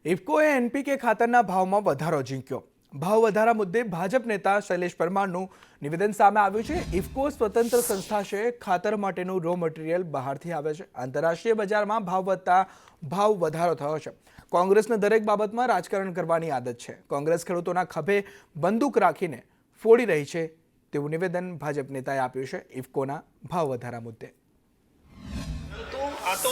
ઇફકોએ એનપીકે ખાતરના ભાવમાં વધારો ઝીંક્યો. ભાવ વધારા મુદ્દે ભાજપ નેતા શૈલેષ પરમારનું નિવેદન સામે આવ્યું છે. ઇફકો સ્વતંત્ર સંસ્થા છે. ખાતર માટેનું રો મટીરિયલ બહારથી આવે છે. આંતરરાષ્ટ્રીય બજારમાં ભાવ વધતા ભાવ વધારો થયો છે. કોંગ્રેસને દરેક બાબતમાં રાજકારણ કરવાની આદત છે. કોંગ્રેસ ખેડૂતોના ખભે બંદૂક રાખીને ફોડી રહી છે તેવું નિવેદન ભાજપ નેતાએ આપ્યું છે ઇફકોના ભાવ વધારા મુદ્દે. આ તો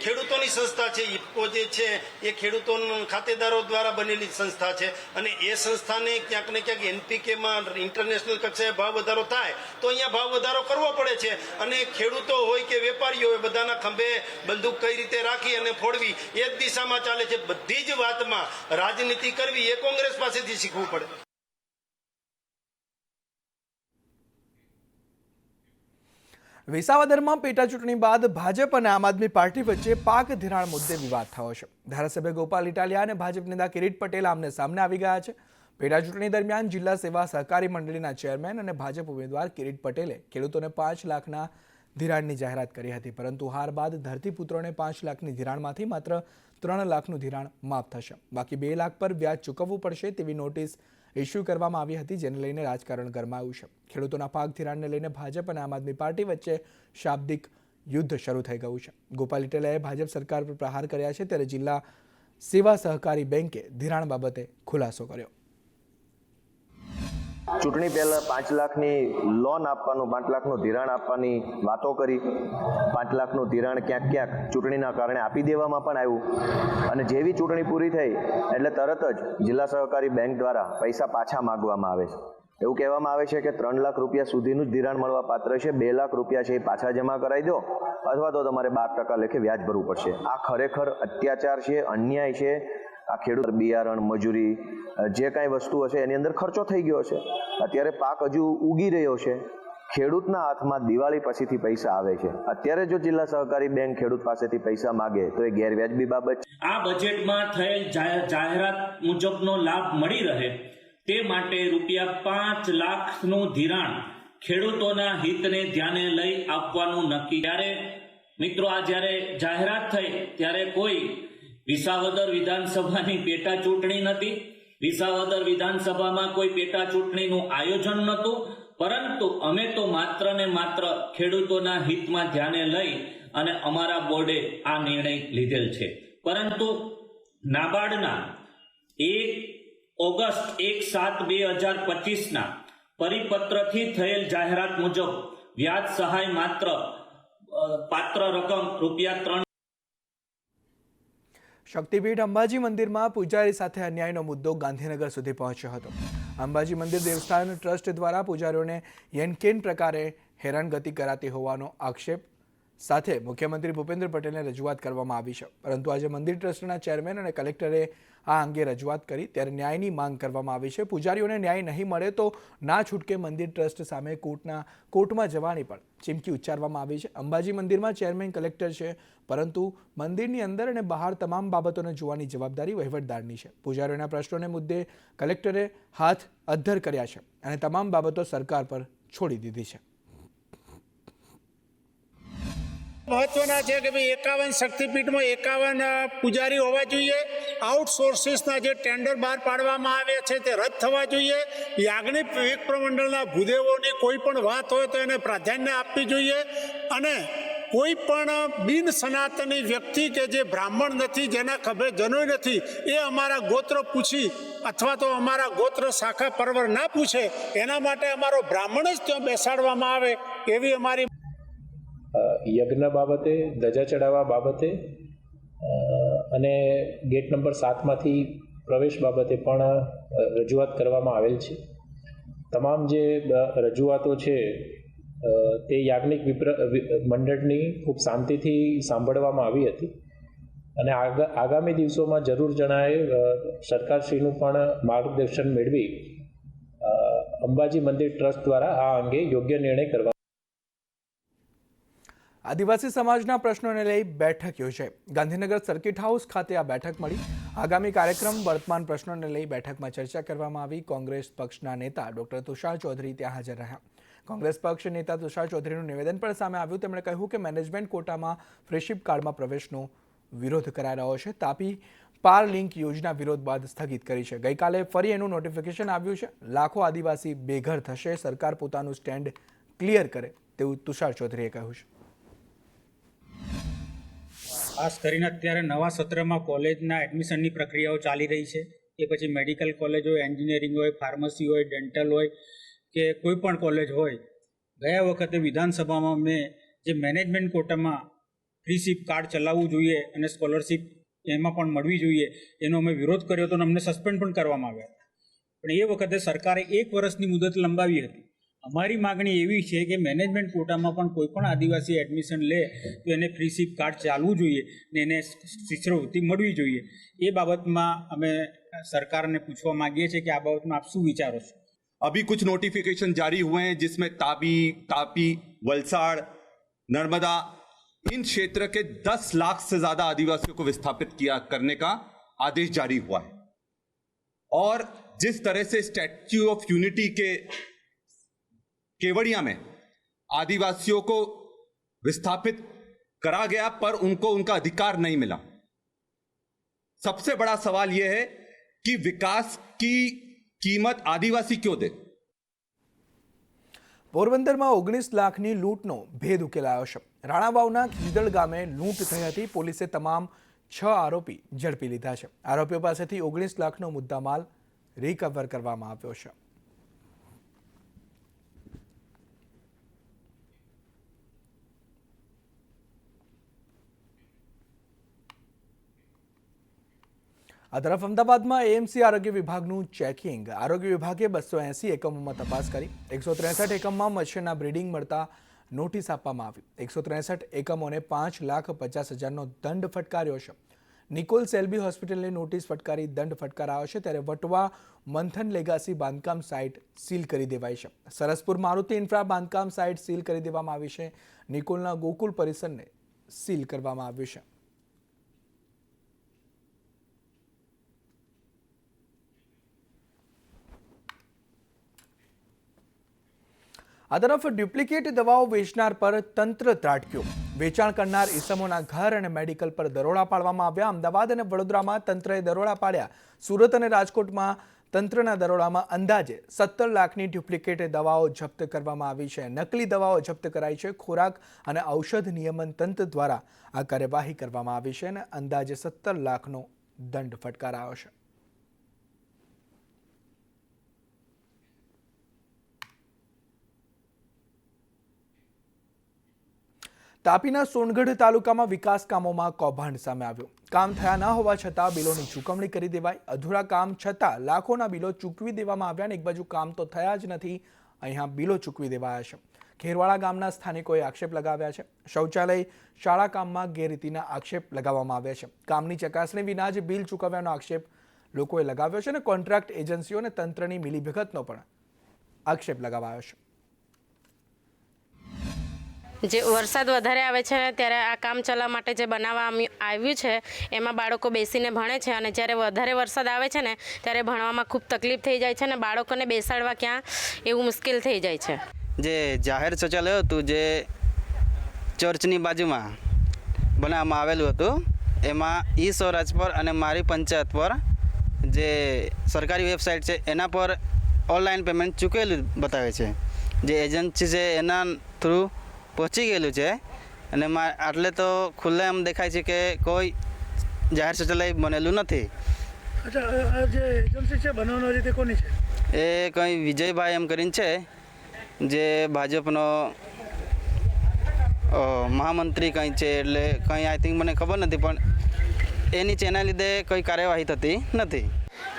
ખેડૂતોની સંસ્થા છે. ઇફકો જે છે એ ખેડૂતોના ખાતેદારો દ્વારા બનેલી સંસ્થા છે અને એ સંસ્થાને ક્યાંક ને ક્યાંક એનપીકેમાં ઇન્ટરનેશનલ કક્ષાએ ભાવ વધારો થાય તો અહીંયા ભાવ વધારો કરવો પડે છે. અને ખેડૂતો હોય કે વેપારીઓ હોય બધાના ખંભે બંદૂક કઈ રીતે રાખી અને ફોડવી એ જ દિશામાં ચાલે છે. બધી જ વાતમાં રાજનીતિ કરવી એ કોંગ્રેસ પાસેથી શીખવું પડે. વિસાવદરમાં પેટા ચૂંટણી બાદ ભાજપ અને આમ આદમી પાર્ટી વચ્ચે પાક ધિરાણ મુદ્દે વિવાદ થયો છે. ધારાસભ્ય ગોપાલ ઇટાલિયા અને ભાજપ નેતા કિરીટ પટેલ આમને સામને આવી ગયા છે. પેટા ચૂંટણી દરમિયાન જિલ્લા સેવા સહકારી મંડળીના ચેરમેન અને ભાજપ ઉમેદવાર કિરીટ પટેલે ખેડૂતોને 5 લાખના ધિરાણની જાહેરાત કરી હતી, પરંતુ હાર બાદ ધરતીપુત્રોને 5 લાખની ધિરાણમાંથી માત્ર 3 લાખનું ધિરાણ માફ થશે. બાકી 2 લાખ પર વ્યાજ ચૂકવવું પડશે તેવી નોટિસ ઇસ્યુ કરવામાં આવી હતી, જેને લઈને રાજકારણ ગરમાયું છે. ખેડૂતોના પાક ધિરાણને લઈને ભાજપ અને આમ આદમી પાર્ટી વચ્ચે શાબ્દિક યુદ્ધ શરૂ થઈ ગયું છે. ગોપાલ ઇટાલિયાએ ભાજપ સરકાર પર પ્રહાર કર્યા છે, ત્યારે જિલ્લા સેવા સહકારી બેંકે ધિરાણ બાબતે ખુલાસો કર્યો. ચૂંટણી પહેલા 5 લાખની લોન આપવાનું, 5 લાખનું ધિરાણ આપવાની વાતો કરી. 5 લાખનું ધિરાણ ક્યાંક ચૂંટણીના કારણે આપી દેવામાં પણ આવ્યું અને જેવી ચૂંટણી પૂરી થઈ એટલે તરત જ જિલ્લા સહકારી બેંક દ્વારા પૈસા પાછા માંગવામાં આવે છે. એવું કહેવામાં આવે છે કે 3 લાખ રૂપિયા સુધીનું જ ધિરાણ મળવા પાત્ર છે. 2 લાખ રૂપિયા છે એ પાછા જમા કરાવી દો અથવા તો તમારે 12% લેખે વ્યાજ ભરવું પડશે. આ ખરેખર અત્યાચાર છે, અન્યાય છે. આ ખેડૂત બિયારણ, મજૂરી, જે કાંઈ વસ્તુ હશે એની અંદર ખર્ચો થઈ ગયો છે. અત્યારે પાક હજુ ઉગી રહ્યો છે. ખેડૂતના હાથમાં દિવાળી પછીથી પૈસા આવે છે. અત્યારે જો જિલ્લા સહકારી બેંક ખેડૂત પાસેથી પૈસા માગે તો એ ગેરવ્યાજબી બાબત છે. આ બજેટમાં થયેલ જાહેરાત મુજબનો લાભ મળી રહે તે માટે ₹5 લાખનું ધિરાણ ખેડૂતોના હિતને ધ્યાને લઈ આપવાનું નક્કી. ત્યારે મિત્રો આ જ્યારે જાહેરાત થઈ ત્યારે કોઈ વિસાવદર વિધાનસભાની પેટા ચૂંટણી નથી, વિસાવદર વિધાનસભામાં કોઈ પેટા ચૂંટણીનું આયોજન નહોતું, પરંતુ અમે તો માત્ર ને માત્ર ખેડૂતોના હિતમાં ધ્યાને લઈ અને અમારા બોર્ડે આ નિર્ણય લીધેલ છે. પરંતુ નાબાર્ડના 1 ઓગસ્ટ 1/7/2025ના પરિપત્રથી થયેલ જાહેરાત મુજબ વ્યાજ સહાય માત્ર પાત્ર રકમ ₹3. શક્તિપીઠ અંબાજી મંદિરમાં પૂજારી સાથે અન્યાયનો મુદ્દો ગાંધીનગર સુધી પહોંચ્યો હતો. અંબાજી મંદિર દેવસ્થાન ટ્રસ્ટ દ્વારા પૂજારીઓને યેનકેન પ્રકારે હેરાનગતિ કરાતી હોવાનો આક્ષેપ સાથે મુખ્યમંત્રી ભૂપેન્દ્ર પટેલને રજૂઆત કરવામાં આવી છે. પરંતુ આજે મંદિર ટ્રસ્ટના ચેરમેન અને કલેક્ટરે આ અંગે રજૂઆત કરી ત્યારે ન્યાયની માંગ કરવામાં આવી છે. પૂજારીઓને ન્યાય નહીં મળે તો ના છૂટકે મંદિર ટ્રસ્ટ સામે કોર્ટમાં જવાની પણ ચીમકી ઉચ્ચારવામાં આવી છે. અંબાજી મંદિરમાં ચેરમેન કલેક્ટર છે, પરંતુ મંદિરની અંદર અને બહાર તમામ બાબતોને જોવાની જવાબદારી વહીવટદારની છે. પૂજારીઓના પ્રશ્નોને મુદ્દે કલેક્ટરે હાથ અદ્ધર કર્યા છે અને તમામ બાબતો સરકાર પર છોડી દીધી છે. મહત્વના છે કે ભાઈ 51 શક્તિપીઠમાં 51 પૂજારી હોવા જોઈએ. આઉટસોર્સિસના જે ટેન્ડર બહાર પાડવામાં આવ્યા છે તે રદ થવા જોઈએ. યાજ્ઞિક વિવેક પ્રમંડળના ભૂદેવોની કોઈ પણ વાત હોય તો એને પ્રાધાન્ય આપવી જોઈએ અને કોઈ પણ બિન સનાતની વ્યક્તિ કે જે બ્રાહ્મણ નથી, જેના ખભે જનોય નથી, એ અમારા ગોત્ર પૂછી અથવા તો અમારા ગોત્ર શાખા પરવર ના પૂછે, એના માટે અમારો બ્રાહ્મણ જ ત્યાં બેસાડવામાં આવે એવી અમારી યજ્ઞ બાબતે, ધજા ચડાવવા બાબતે અને ગેટ નંબર 7માંથી પ્રવેશ બાબતે પણ રજૂઆત કરવામાં આવેલ છે. તમામ જે રજૂઆતો છે તે યાજ્ઞિક મંડળની ખૂબ શાંતિથી સાંભળવામાં આવી હતી અને આગામી દિવસોમાં જરૂર જણાય સરકારશ્રીનું પણ માર્ગદર્શન મેળવી અંબાજી મંદિર ટ્રસ્ટ દ્વારા આ અંગે યોગ્ય નિર્ણય કરવા. આદિવાસી સમાજના પ્રશ્નોને લઈ બેઠક યોજાઈ. ગાંધીનગર સર્કિટ હાઉસ ખાતે આ બેઠક મળી. આગામી કાર્યક્રમ, વર્તમાન પ્રશ્નોને લઈ બેઠકમાં ચર્ચા કરવામાં આવી. કોંગ્રેસ પક્ષના નેતા ડોક્ટર તુષાર ચૌધરી ત્યાં હાજર રહ્યા. કોંગ્રેસ પક્ષ નેતા તુષાર ચૌધરીનું નિવેદન પણ સામે આવ્યું. તેમણે કહ્યું કે મેનેજમેન્ટ કોટામાં ફ્રેશિપ કાર્ડમાં પ્રવેશનો વિરોધ કરાઈ રહ્યો છે. તાપી પાર લિંક યોજના વિરોધ બાદ સ્થગિત કરી છે. ગઈકાલે ફરી એનું નોટિફિકેશન આવ્યું છે. લાખો આદિવાસી બેઘર થશે. સરકાર પોતાનું સ્ટેન્ડ ક્લિયર કરે તેવું તુષાર ચૌધરીએ કહ્યું છે. ખાસ કરીને અત્યારે નવા સત્રમાં કોલેજના એડમિશનની પ્રક્રિયાઓ ચાલી રહી છે. એ પછી મેડિકલ કોલેજ હોય, એન્જિનિયરિંગ હોય, ફાર્મસી હોય, ડેન્ટલ હોય કે કોઈ પણ કોલેજ હોય. ગયા વખતે વિધાનસભામાં મેં જે મેનેજમેન્ટ કોટામાં ફ્રીશીપ કાર્ડ ચલાવવું જોઈએ અને સ્કોલરશીપ એમાં પણ મળવી જોઈએ એનો અમે વિરોધ કર્યો હતો અને અમને સસ્પેન્ડ પણ કરવામાં આવ્યા. પણ એ વખતે સરકારે 1 વર્ષની મુદત લંબાવી હતી. અમારી માગણી એવી છે કે મેનેજમેન્ટ કોટામાં પણ કોઈ પણ આદિવાસી એડમિશન લે તો એને ફ્રીશીપ કાર્ડ ચાલવું જોઈએ ને એને શિષ્યવૃત્તિ મળવી જોઈએ. એ બાબતમાં અમે સરકારને પૂછવા માંગીએ છીએ કે આ બાબતમાં આપ શું વિચારો છો? अभी कुछ नोटिफिकेशन जारी हुए हैं जिसमें तापी, वलसाड़, नर्मदा, इन क्षेत्र के 10 लाख से ज्यादा आदिवासियों को विस्थापित करने का आदेश जारी हुआ है. और जिस तरह से स्टैच्यू ऑफ यूनिटी के केवड़िया में आदिवासियों को विस्थापित करा गया पर उनको उनका अधिकार नहीं मिला. सबसे बड़ा सवाल यह है कि विकास की कीमत आदिवासी क्यों दे? પોરબંદરમાં 19 લાખની લૂંટનો ભેદ ઉકેલાયો છે. રાણાવાવના ખીદળ ગામે લૂંટ થઈ હતી. પોલીસે તમામ 6 આરોપી ઝડપી લીધા છે. આરોપીઓ પાસેથી 19 લાખનો મુદ્દામાલ રિકવર કરવામાં આવ્યો છે. આ તરફ અમદાવાદમાં એએમસી આરોગ્ય વિભાગનું ચેકિંગ. આરોગ્ય વિભાગે 280 એકમોમાં તપાસ કરી. 163 એકમમાં મચ્છરના બ્રીડિંગ મળતા નોટિસ આપવામાં આવી. 163 એકમોને 5,50,000નો દંડ ફટકાર્યો છે. નિકોલ સેલ્બી હોસ્પિટલને નોટિસ ફટકારી દંડ ફટકારાયો છે. ત્યારે વટવા મંથન લેગાસી બાંધકામ સાઇટ સીલ કરી દેવાઈ છે. સરસપુર મારુતિ ઇન્ફ્રા બાંધકામ સાઇટ સીલ કરી દેવામાં આવી છે. નિકોલના ગોકુલ પરિસરને સીલ કરવામાં આવ્યું છે. આ તરફ ડુપ્લિકેટ દવાઓ વેચનાર પર તંત્ર ત્રાટક્યું. વેચાણ કરનાર ઈસમોના ઘર અને મેડિકલ પર દરોડા પાડવામાં આવ્યા. અમદાવાદ અને વડોદરામાં તંત્રએ દરોડા પાડ્યા. સુરત અને રાજકોટમાં તંત્રના દરોડામાં અંદાજે 17 લાખની ડુપ્લિકેટ દવાઓ જપ્ત કરવામાં આવી છે. નકલી દવાઓ જપ્ત કરાઈ છે. ખોરાક અને ઔષધ નિયમન તંત્ર દ્વારા આ કાર્યવાહી કરવામાં આવી છે અને અંદાજે 17 લાખનો દંડ ફટકારાયો છે. તાપીના સોનગઢ તાલુકામાં વિકાસ કામોમાં કૌભાંડ સામે આવ્યું. કામ થયા ન હોવા છતાં બિલોની ચૂકવણી કરી દેવાઈ. અધૂરા કામ છતાં લાખોના બિલો ચૂકવી દેવામાં આવ્યા. અને એક બાજુ કામ તો થયા જ નથી, અહીંયા બિલો ચૂકવી દેવાયા છે. ખેરવાડા ગામના સ્થાનિકોએ આક્ષેપ લગાવ્યા છે. શૌચાલય શાળા કામમાં ગેરરીતિના આક્ષેપ લગાવવામાં આવ્યા છે. કામની ચકાસણી વિના જ બિલ ચૂકવ્યાનો આક્ષેપ લોકોએ લગાવ્યો છે અને કોન્ટ્રાક્ટ એજન્સીઓ અને તંત્રની મિલીભગતનો પણ આક્ષેપ લગાવાયો છે. જે વરસાદ વધારે આવે છે ત્યારે આ કામ ચલાવવા માટે જે બનાવવા આવ્યું છે એમાં બાળકો બેસીને ભણે છે અને જ્યારે વધારે વરસાદ આવે છે ને ત્યારે ભણવામાં ખૂબ તકલીફ થઈ જાય છે અને બાળકોને બેસાડવા ક્યાં એવું મુશ્કેલ થઈ જાય છે. જે જાહેર શૌચાલય હતું જે ચર્ચની બાજુમાં બનાવવામાં આવેલું હતું એમાં ઈ સ્વરાજ પર અને મારી પંચાયત પર જે સરકારી વેબસાઇટ છે એના પર ઓનલાઈન પેમેન્ટ ચૂકેલું બતાવે છે. જે એજન્સી છે એના થ્રુ પહોંચી ગયેલું છે અને આટલે તો ખુલ્લે એમ દેખાય છે કે કોઈ જાહેર શૌચાલય બનેલું નથી. જે એજન્સી છે બનાવનારી તે કોની છે? એ કંઈ વિજયભાઈ એમ કરીને છે જે ભાજપનો મહામંત્રી કંઈ છે, એટલે કંઈ આઈ થિંક મને ખબર નથી, પણ એની છે એના લીધે કોઈ કાર્યવાહી થતી નથી.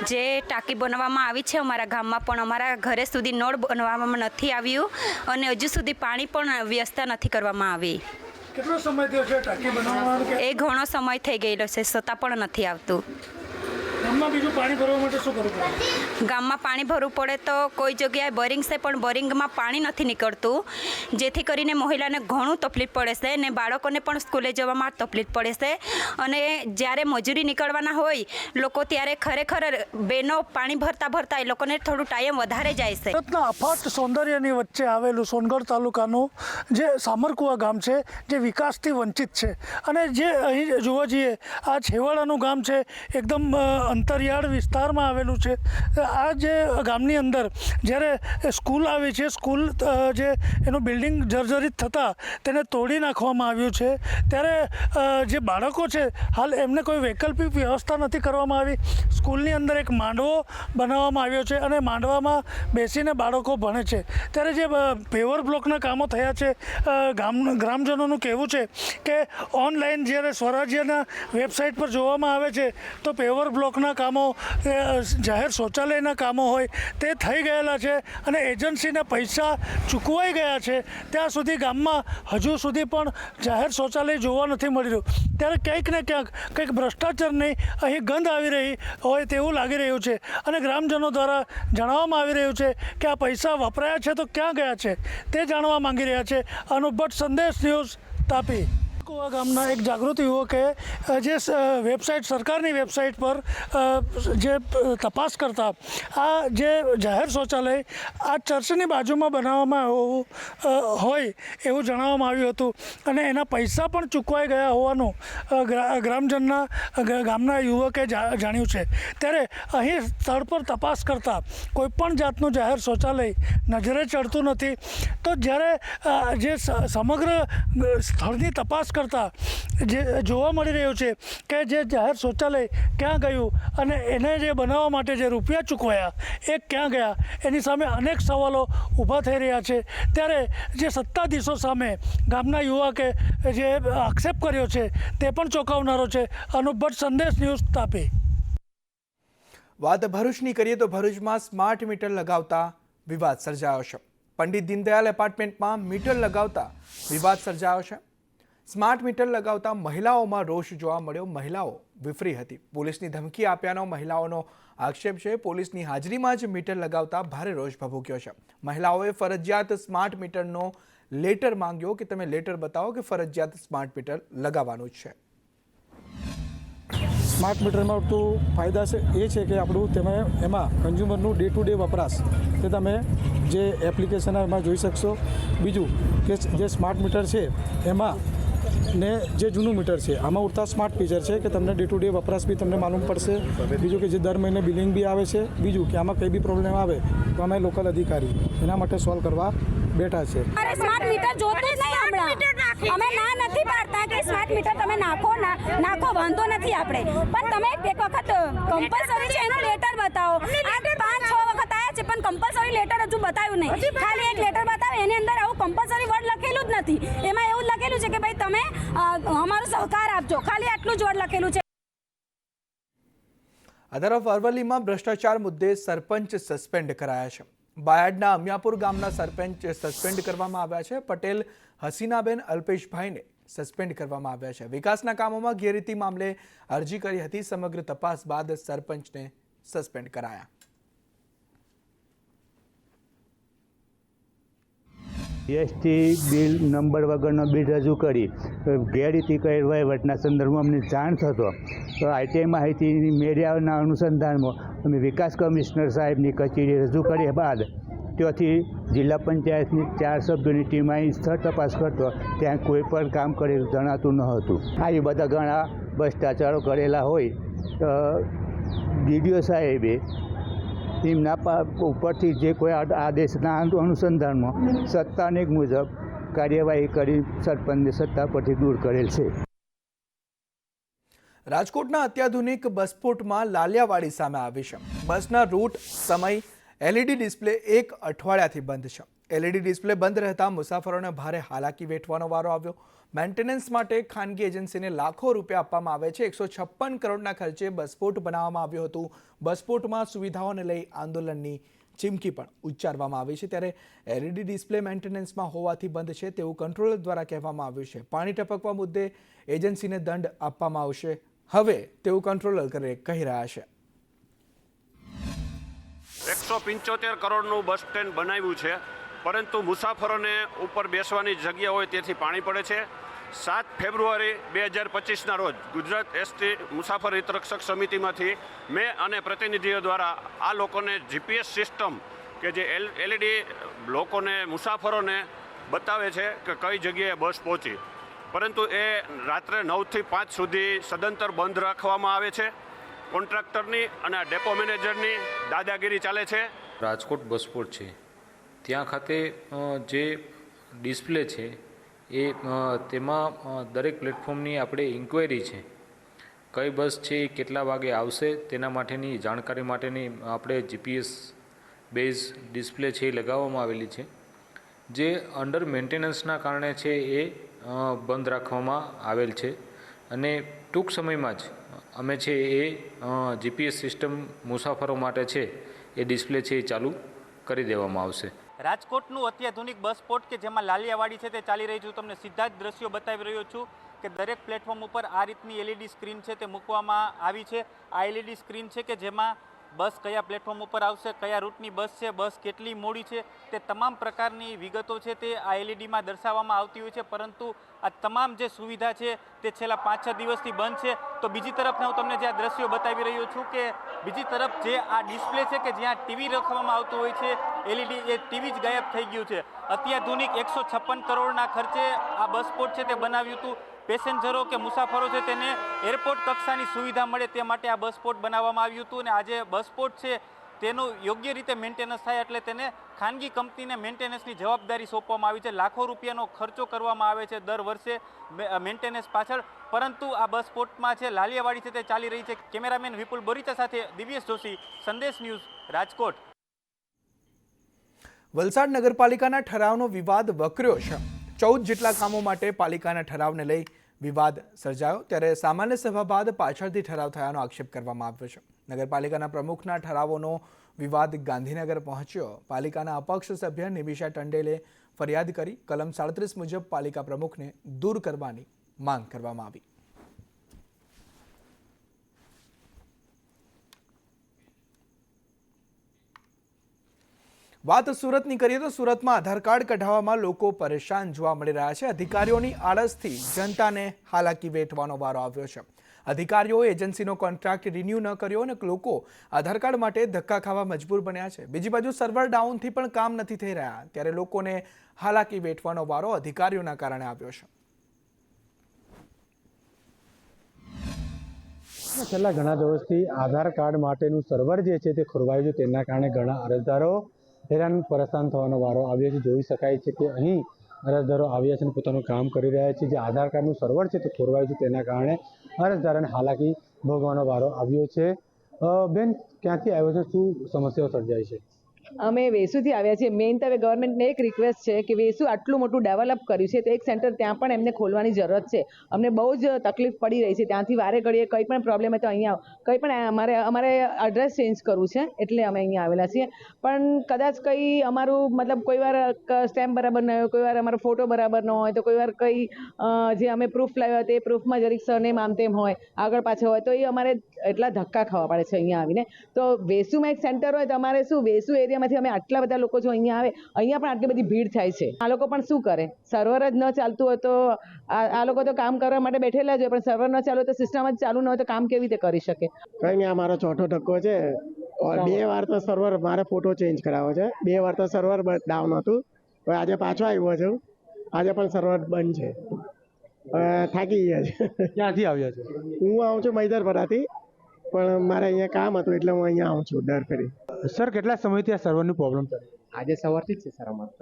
જે ટાંકી બનાવવામાં આવી છે અમારા ગામમાં, પણ અમારા ઘરે સુધી નળ બનાવવામાં નથી આવ્યું અને હજુ સુધી પાણી પણ વ્યવસ્થા નથી કરવામાં આવી. કેટલો સમય થયો છે ટાંકી બનાવવામાં? એ ઘણો સમય થઈ ગયેલો છે, છતાં પણ નથી આવતું. ગામમાં બીજું પાણી ભરવા માટે શું કરવું પડે? ગામમાં પાણી ભરવું પડે તો કોઈ જગ્યાએ બોરિંગ છે પણ બોરિંગમાં પાણી નથી નીકળતું, જેથી કરીને મહિલાને ઘણું તકલીફ પડે છે અને બાળકોને પણ સ્કૂલે જવામાં તકલીફ પડે છે. અને જ્યારે મજૂરી નીકળવાના હોય લોકો ત્યારે ખરેખર બહેનો પાણી ભરતા ભરતા એ લોકોને થોડું ટાઈમ વધારે જાય છે. સુરતના અફાટ સૌંદર્યની વચ્ચે આવેલું સોનગઢ તાલુકાનું જે સામરકુવા ગામ છે જે વિકાસથી વંચિત છે અને જે અહીં જોવા જઈએ આ છેવાડાનું ગામ છે, એકદમ અંતરિયાળ વિસ્તારમાં આવેલું છે. આ જે ગામની અંદર જ્યારે સ્કૂલ આવી છે, સ્કૂલ જે એનું બિલ્ડિંગ જર્જરિત થતાં તેને તોડી નાખવામાં આવ્યું છે, ત્યારે જે બાળકો છે હાલ એમને કોઈ વૈકલ્પિક વ્યવસ્થા નથી કરવામાં આવી. સ્કૂલની અંદર એક માંડવો બનાવવામાં આવ્યો છે અને માંડવામાં બેસીને બાળકો ભણે છે. ત્યારે જે પેવર બ્લોકના કામો થયા છે, ગ્રામજનોનું કહેવું છે કે ઓનલાઈન જ્યારે સ્વરાજ્યના વેબસાઇટ પર જોવામાં આવે છે તો પેવર બ્લોકના કામો, જાહેર શૌચાલયના કામો હોય તે થઈ ગયેલા છે અને એજન્સીના પૈસા ચૂકવાઈ ગયા છે. ત્યાં સુધી ગામમાં હજુ સુધી પણ જાહેર શૌચાલય જોવા નથી મળી રહ્યું. ત્યારે ક્યાંક ને ક્યાંક કંઈક ભ્રષ્ટાચારની અહીં ગંધ આવી રહી હોય તેવું લાગી રહ્યું છે અને ગ્રામજનો દ્વારા જણાવવામાં આવી રહ્યું છે કે આ પૈસા વપરાયા છે તો ક્યાં ગયા છે તે જાણવા માંગી રહ્યા છે. અનુપ ભટ્ટ, સંદેશ ન્યૂઝ, તાપી. કુવા ગામના એક જાગૃત યુવકે જે વેબસાઇટ, સરકારની વેબસાઇટ પર જે તપાસ કરતા આ જે જાહેર શૌચાલય આ ચર્ચની બાજુમાં બનાવવામાં હોય એવું જણાવવામાં આવ્યું હતું અને એના પૈસા પણ ચૂકવાઈ ગયા હોવાનું ગામના યુવકે જાણ્યું છે. ત્યારે અહીં સ્થળ પર તપાસ કરતા કોઈપણ જાતનું જાહેર શૌચાલય નજરે ચડતું નથી. તો જ્યારે જે સમગ્ર સ્થળની તપાસ કરતા જે જોવા મળી રહ્યું છે કે જે જાહેર શૌચાલય ક્યાં ગયું અને એને જે બનાવવા માટે જે રૂપિયા ચૂકવાયા એ ક્યાં ગયા, એની સામે અનેક સવાલો ઊભા થઈ રહ્યા છે. ત્યારે જે સત્તાધીશો સામે ગામના યુવકે જે આક્ષેપ કર્યો છે તે પણ ચોંકાવનારો છે. અનુપ ભટ્ટ, સંદેશ ન્યૂઝ, તાપી. વાત ભરૂચની કરીએ તો ભરૂચમાં સ્માર્ટ મીટર લગાવતા વિવાદ સર્જાયો છે. પંડિત દીનદયાળ એપાર્ટમેન્ટમાં મીટર લગાવતા વિવાદ સર્જાયો છે. સ્માર્ટ મીટર લગાવતા મહિલાઓમાં રોષ જોવા મળ્યો. મહિલાઓ વિફરી હતી. પોલીસની ધમકી આપ્યાનો મહિલાઓનો આક્ષેપ છે. પોલીસની હાજરીમાં જ મીટર લગાવતા ભારે રોષ ભભૂક્યો છે. મહિલાઓએ ફરજિયાત સ્માર્ટ મીટરનો લેટર માંગ્યો કે તમે લેટર બતાવો કે ફરજિયાત સ્માર્ટ મીટર લગાવવાનું જ છે. સ્માર્ટ મીટરમાં તો ફાયદા છે એ છે કે આપણું તમે એમાં કન્ઝ્યુમરનું ડે ટુ ડે વપરાશ તે તમે જે એપ્લિકેશન એમાં જોઈ શકશો. બીજું કે જે સ્માર્ટ મીટર છે એમાં ને જે જૂનું મીટર છે આમાં ઉડતા સ્માર્ટ ફીચર છે કે તમને ડે ટુ ડે વપરાશ બી તમને માલુમ પડશે. બીજું કે જે દર મહિને બિલિંગ બી આવે છે. બીજું કે આમાં કંઈ બી પ્રોબ્લેમ આવે તો અમે લોકલ અધિકારી એના માટે સોલ્વ કરવા બેઠા છે. સ્માર્ટ મીટર જોતું જ નહીં હમણાં. અમે ના નથી પાડતા કે સ્માર્ટ મીટર તમે નાખો વાંધો નથી આપણે, પણ તમે એક વખત કમ્પલસરી છે એનો લેટર બતાવો. 5-6 વખત આવ્યા છે પણ કમ્પલસરી લેટર હજુ બતાવ્યું નહીં. ખાલી એક લેટર બતાવે એની અંદર આવું કમ્પલસરી વર્ડ લખેલું જ નથી. એમાં એવું લખેલું છે કે ભાઈ તમે અમારો સહકાર આપજો, ખાલી આટલું જ વર્ડ લખેલું છે. આ તરફ અરવલ્લીમાં ભ્રષ્ટાચાર મુદ્દે સરપંચ સસ્પેન્ડ કરાયા છે. બાયડના અમિયાપુર ગામના સરપંચ સસ્પેન્ડ કરવામાં આવ્યા છે. પટેલ હસીનાબેન અલ્પેશભાઈને સસ્પેન્ડ કરવામાં આવ્યા છે. વિકાસના કામોમાં ગેરરીતિ મામલે અરજી કરી હતી. સમગ્ર તપાસ બાદ સરપંચને સસ્પેન્ડ કરાયા. જીએસટી બિલ નંબર વગરનો બિલ રજૂ કરી ગેરરીતિ કરેલ વહીવટના સંદર્ભમાં અમને જાણ થતો તો આઈટીઆઈ માહિતી મેળવ્યાના અનુસંધાનમાં અમે વિકાસ કમિશનર સાહેબની કચેરી રજૂ કર્યા બાદ ત્યાંથી જિલ્લા પંચાયતની 4 સભ્યોની ટીમ અહીં સ્થળ તપાસ કરતો ત્યાં કોઈ પણ કામ કરેલું જણાતું ન હતું. આ બધા ઘણા ભ્રષ્ટાચારો કરેલા હોય ડીડીઓ સાહેબે એમના ઉપરથી જે કોઈ આદેશના અનુસંધાનમાં સત્તાનેક મુજબ કાર્યવાહી કરી સરપંચને સત્તા પરથી દૂર કરેલ છે. રાજકોટના અત્યાધુનિક બસપોર્ટમાં લાલિયાવાડી સામે આવી છે. બસના રૂટ, સમય, એલઈડી ડિસ્પ્લે 1 અઠવાડિયાથી બંધ છે. એલઈડી ડિસ્પ્લે બંધ રહેતા મુસાફરોને ભારે હાલાકી વેઠવાનો વારો આવ્યો. મેન્ટેનન્સ માટે ખાનગી એજન્સીને લાખો રૂપિયા આપવામાં આવે છે. 156 કરોડના ખર્ચે બસપોર્ટ બનાવવામાં આવ્યું હતું. બસપોર્ટમાં સુવિધાઓને લઈ આંદોલનની ચીમકી પણ ઉચ્ચારવામાં આવી છે. ત્યારે એલઈડી ડિસ્પ્લે મેન્ટેનન્સમાં હોવાથી બંધ છે તેવું કંટ્રોલર દ્વારા કહેવામાં આવ્યું છે. પાણી ટપકવા મુદ્દે એજન્સીને દંડ આપવામાં આવશે હવે તેવું કંટ્રોલર કહી રહ્યા છે. 175 કરોડનું બસ સ્ટેન્ડ બનાવ્યું છે, પરંતુ મુસાફરોને ઉપર બેસવાની જગ્યા હોય તેથી પાણી પડે છે. 7 ફેબ્રુઆરી 2025ના રોજ ગુજરાત એસટી મુસાફર હિતરક્ષક સમિતિમાંથી મેં અને પ્રતિનિધિઓ દ્વારા આ લોકોને જીપીએસ સિસ્ટમ કે જે એલઈડી લોકોને મુસાફરોને બતાવે છે કે કઈ જગ્યાએ બસ પહોંચી, પરંતુ એ રાત્રે 9થી 5 સુધી સદંતર બંધ રાખવામાં આવે છે. કોન્ટ્રાક્ટરની અને ડેપો મેનેજરની દાદાગીરી ચાલે છે. રાજકોટ બસપોર્ટ છે ત્યાં ખાતે જે ડિસ્પ્લે છે એ તેમાં દરેક પ્લેટફોર્મની આપણે ઇન્ક્વાયરી છે, કઈ બસ છે એ કેટલા વાગે આવશે તેના માટેની જાણકારી માટેની આપણે જીપીએસ બેઝ ડિસ્પ્લે છે એ લગાવવામાં આવેલી છે. જે અંડર મેન્ટેનન્સના કારણે છે એ બંધ રાખવામાં આવેલ છે અને ટૂંક સમયમાં જ અમે છે એ જીપીએસ સિસ્ટમ મુસાફરો માટે છે એ ડિસ્પ્લે છે એ ચાલુ કરી દેવામાં આવશે. રાજકોટનું અત્યાધુનિક બસ સ્પોટ કે જેમાં લાલિયાવાડી છે તે ચાલી રહી છે. તમને સીધા જ દ્રશ્યો બતાવી રહ્યો છું કે દરેક પ્લેટફોર્મ ઉપર આ રીતની એલઈડી સ્ક્રીન છે તે મૂકવામાં આવી છે. આ એલઈડી સ્ક્રીન છે કે જેમાં બસ કયા પ્લેટફોર્મ ઉપર આવશે, કયા રૂટની બસ છે, બસ કેટલી મોડી છે, તે તમામ પ્રકારની વિગતો છે તે આ એલઈડીમાં દર્શાવવામાં આવતી હોય છે. પરંતુ આ તમામ જે સુવિધા છે તે છેલ્લા 5-6 દિવસથી બંધ છે. તો બીજી તરફ હું તમને જે આ દ્રશ્યો બતાવી રહ્યો છું કે બીજી તરફ જે આ ડિસ્પ્લે છે કે જ્યાં ટીવી રાખવામાં આવતું હોય છે એલઈડી, એ ટીવી જ ગાયબ થઈ ગયું છે. અત્યાધુનિક 156 કરોડના ખર્ચે આ બસ સ્પોટ છે તે બનાવ્યું હતું. પેસેન્જરો કે મુસાફરો છે તેને એરપોર્ટ કક્ષાની સુવિધા મળે તે માટે આ બસ સ્પોટ બનાવવામાં આવ્યું હતું. અને આ જે બસ સ્પોટ છે તેનું યોગ્ય રીતે મેન્ટેનન્સ થાય એટલે તેને ખાનગી કંપનીને મેન્ટેનન્સની જવાબદારી સોંપવામાં આવી છે. લાખો રૂપિયાનો ખર્ચો કરવામાં આવે છે દર વર્ષે મેન્ટેનન્સ પાછળ, પરંતુ આ બસ સ્પોટમાં છે લાલિયાવાડી છે તે ચાલી રહી છે. કેમેરામેન વિપુલ બોરીચા સાથે દિવ્યેશ જોશી, સંદેશ ન્યૂઝ, રાજકોટ. વલસાડ નગરપાલિકાના ઠરાવનો વિવાદ વકર્યો છે. 14 જેટલા કામો માટે પાલિકાના ઠરાવને લઈ વિવાદ સર્જાયો. ત્યારે સામાન્ય સભા બાદ પાછળથી ઠરાવ થયાનો આક્ષેપ કરવામાં આવ્યો છે. નગરપાલિકાના પ્રમુખના ઠરાવોનો વિવાદ ગાંધીનગર પહોંચ્યો. પાલિકાના અપક્ષ સભ્ય નિમિષા ટંડેલે ફરિયાદ કરી કલમ 37 મુજબ પાલિકા પ્રમુખને દૂર કરવાની માંગ કરવામાં આવી. વાત સુરતની કરીએ તો સુરતમાં આધાર કાર્ડ કઢાવવામાં લોકો પરેશાન જોવા મળી રહ્યા છે. અધિકારીઓની આળસથી જનતાને હાલાકી વેઠવાનો વારો આવ્યો છે. અધિકારીઓએ એજન્સીનો કોન્ટ્રાક્ટ રિન્યૂ ન કર્યો અને લોકો આધાર કાર્ડ માટે ધક્કા ખાવા મજબૂર બન્યા છે. બીજી બાજુ સર્વર ડાઉનથી પણ કામ નથી થઈ રહ્યા, ત્યારે લોકોને હાલાકી વેઠવાનો વારો અધિકારીઓના કારણે આવ્યો છે. છેલ્લા ઘણા દિવસથી આધાર કાર્ડ માટેનું સર્વર જે છે તે ખોરવાયું છે, તેના કારણે ઘણા અરજદારો હેરાન પરેશાન થવાનો વારો આવ્યો છે. જોઈ શકાય છે કે અહીં અરજદારો આવ્યા છે અને પોતાનું કામ કરી રહ્યા છે. જે આધાર કાર્ડનું સર્વર છે તે ખોરવાયું છે, તેના કારણે અરજદારોને હાલાકી ભોગવાનો વારો આવ્યો છે. બેન, ક્યાંથી આવ્યો છે, શું સમસ્યાઓ સર્જાય છે? અમે વેસુથી આવ્યા છીએ. મેઇન તો હવે ગવર્મેન્ટને એક રિક્વેસ્ટ છે કે વેસુ આટલું મોટું ડેવલપ કર્યું છે તો એક સેન્ટર ત્યાં પણ એમને ખોલવાની જરૂરત છે. અમને બહુ જ તકલીફ પડી રહી છે. ત્યાંથી વારે ઘડીએ કંઈ પણ પ્રોબ્લેમ હોય તો અહીંયા કંઈ પણ અમારે એડ્રેસ ચેન્જ કરવું છે, એટલે અમે અહીંયા આવેલા છીએ. પણ કદાચ કંઈ અમારું મતલબ કોઈ વાર સ્ટેમ્પ બરાબર ન હોય, કોઈ વાર અમારો ફોટો બરાબર ન હોય, તો કોઈ વાર કંઈ જે અમે પ્રૂફ લાવ્યા તે પ્રૂફમાં જરીક સરનેમ આમ તેમ હોય, આગળ પાછળ હોય, તો એ અમારે એટલા ધક્કા ખાવા પડે છે અહીંયા આવીને. તો વેસુમાં એક સેન્ટર હોય તો અમારે શું વેસુ એરિયામાંથી અમે આટલા બધા લોકો જો અહીંયા આવે, અહીંયા પણ આટલી બધી ભીડ થાય છે. આ લોકો પણ શું કરે? સર્વર જ ન ચાલતું હોય તો આ લોકો તો કામ કરવા માટે બેઠેલા જ હોય, પણ સર્વર ન ચાલુ હોય તો સિસ્ટમ જ ચાલુ ન હોય તો કામ કેવી રીતે કરી શકે? કંઈ નહીં, આ મારો ચોથો ધક્કો છે. 2 વાર તો સર્વર મારે ફોટો ચેન્જ કરાવવો છે. 2 વાર તો સર્વર ડાઉન હતું. હવે આજે પાછો આવ્યો છું. આજે પણ સર્વર બંધ છે. થાકી ગયા છે. ક્યાંથી આવ્યા છો? હું આવું છું મૈદરપરાથી, પણ મારે અહીંયા કામ હતું એટલે હું અહીંયા આવું છું દર ફેરી. સર, કેટલા સમયથી આ સર્વરનું પ્રોબ્લેમ છે? આજે સવારથી જ છે સર. અમારે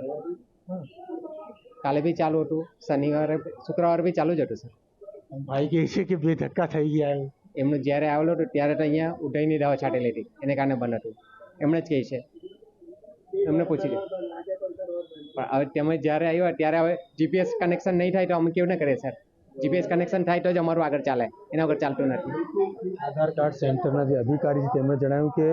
કાલે બી ચાલુ હતું, શનિવારે શુક્રવારે બી ચાલુ જ હતું સર. ભાઈ કહે છે કે 2 ધક્કા થઈ ગયા. એમનું જ્યારે આવેલો હતો ત્યારે તો અહીંયા ઉઠાઈની દવા છાંટેલી હતી, એને કારણે બંધ હતું. એમણે જ કહે છે, એમને પૂછી લે. પણ હવે તમે જ્યારે આવ્યા ત્યારે હવે જીપીએસ કનેક્શન નહીં થાય તો અમે કેવું ન કરીએ સર? જીપીએસ કનેક્શન થાય તો જ અમારું આગળ ચાલે, એના વગર ચાલતું નથી. આધાર કાર્ડ સેન્ટરના જે અધિકારી છે તેમણે જણાવ્યું કે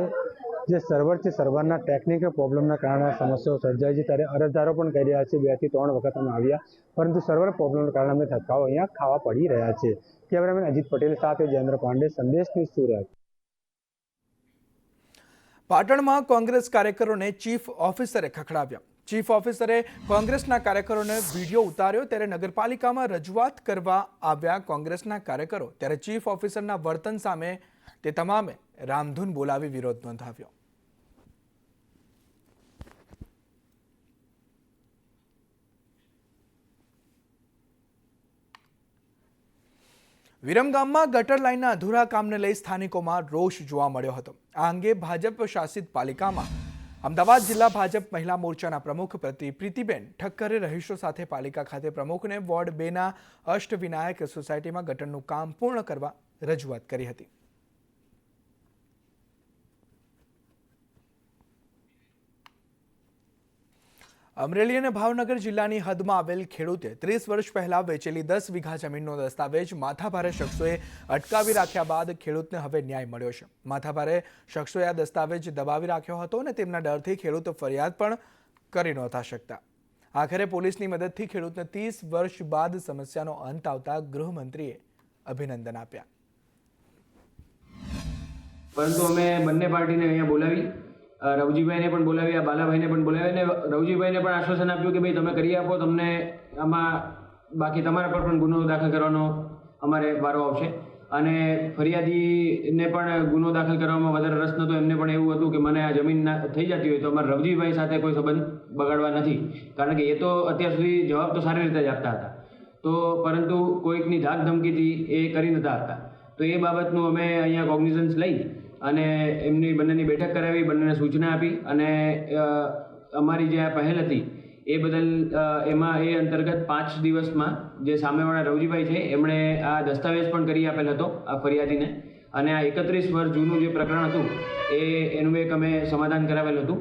જે સર્વર છે, સર્વરના ટેકનિકલ પ્રોબ્લેમના કારણે સમસ્યાઓ સર્જાય છે. ત્યારે અરજદારો પણ કહી રહ્યા છે 2 થી 3 વખત અમે આવ્યા, પરંતુ સર્વર પ્રોબ્લેમના કારણે અમને ધક્કાઓ અહીંયા ખાવા પડી રહ્યા છે. કેમેરામેન અજીત પટેલ સાથે જયેન્દ્ર પાંડે, સંદેશ ન્યૂઝ, સુરત. પાટણમાં કોંગ્રેસ કાર્યકરોને ચીફ ઓફિસરે ખખડાવ્યા. ચીફ ઓફિસરે કોંગ્રેસના કાર્યકરોને વિડીયો ઉતાર્યો, ત્યારે નગરપાલિકામાં રજૂઆત કરવા આવ્યા કોંગ્રેસના કાર્યકરો, ત્યારે ચીફ ઓફિસરના વર્તન સામે તે તમામે રામધૂન બોલાવી વિરોધ નોંધાવ્યો. વિરમગામમાં ગટર લાઇનના અધૂરા કામને લઈ સ્થાનિકોમાં રોષ જોવા મળ્યો હતો. આ અંગે ભાજપ શાસિત પાલિકામાં અમદાવાદ જિલ્લા ભાજપ મહિલા મોરચાના પ્રમુખ પ્રીતિબેન ઠક્કરે રહીશો સાથે પાલિકા ખાતે પ્રમુખને વોર્ડ 2ના અષ્ટવિનાયક સોસાયટીમાં ગટરનું કામ પૂર્ણ કરવા રજૂઆત કરી હતી. અમરેલી અને ભાવનગર જિલ્લાની હદમાં આવેલ ખેડૂતે 30 વર્ષ પહેલા વેચેલી 10 વીઘા જમીનનો દસ્તાવેજ માથાભારે શખ્સોએ અટકાવી રાખ્યા બાદ ખેડૂતને હવે ન્યાય મળ્યો છે. માથાભારે શખ્સોએ આ દસ્તાવેજ દબાવી રાખ્યો હતો અને તેમના ડરથી ખેડૂત ફરિયાદ પણ કરી નહોતા શકતા. આખરે પોલીસની મદદથી ખેડૂતને 30 વર્ષ બાદ સમસ્યાનો અંત આવતા ગૃહમંત્રીએ અભિનંદન આપ્યા. પરંતુ અમે બંને પાર્ટીને અહીંયા બોલાવી, રવજીભાઈને પણ બોલાવ્યા, બાલાભાઈને પણ બોલાવ્યા, અને રવજીભાઈને પણ આશ્વાસન આપ્યું કે ભાઈ તમે કરી આપો, તમને આમાં બાકી તમારા પર પણ ગુનો દાખલ કરવાનો અમારે વારો આવશે. અને ફરિયાદીને પણ ગુનો દાખલ કરવામાં વધારે રસ નહોતો. એમને પણ એવું હતું કે મને આ જમીન થઈ જતી હોય તો અમારા રવજીભાઈ સાથે કોઈ સંબંધ બગાડવા નથી, કારણ કે એ તો અત્યાર સુધી જવાબ તો સારી રીતે જ આપતા હતા, તો પરંતુ કોઈકની ધાક ધમકીથી એ કરી નહોતા આપતા. તો એ બાબતનું અમે અહીંયા કોગ્નિઝન્સ લઈ અને એમની બંનેની બેઠક કરાવી, બંનેને સૂચના આપી, અને અમારી જે આ પહેલ હતી એ બદલ એમાં એ અંતર્ગત 5 દિવસમાં જે સામેવાળા રવજીભાઈ છે એમણે આ દસ્તાવેજ પણ કરી આપેલ હતો આ ફરિયાદીને, અને આ 31 વર્ષ જૂનું જે પ્રકરણ હતું એનું એક અમે સમાધાન કરાવેલ હતું.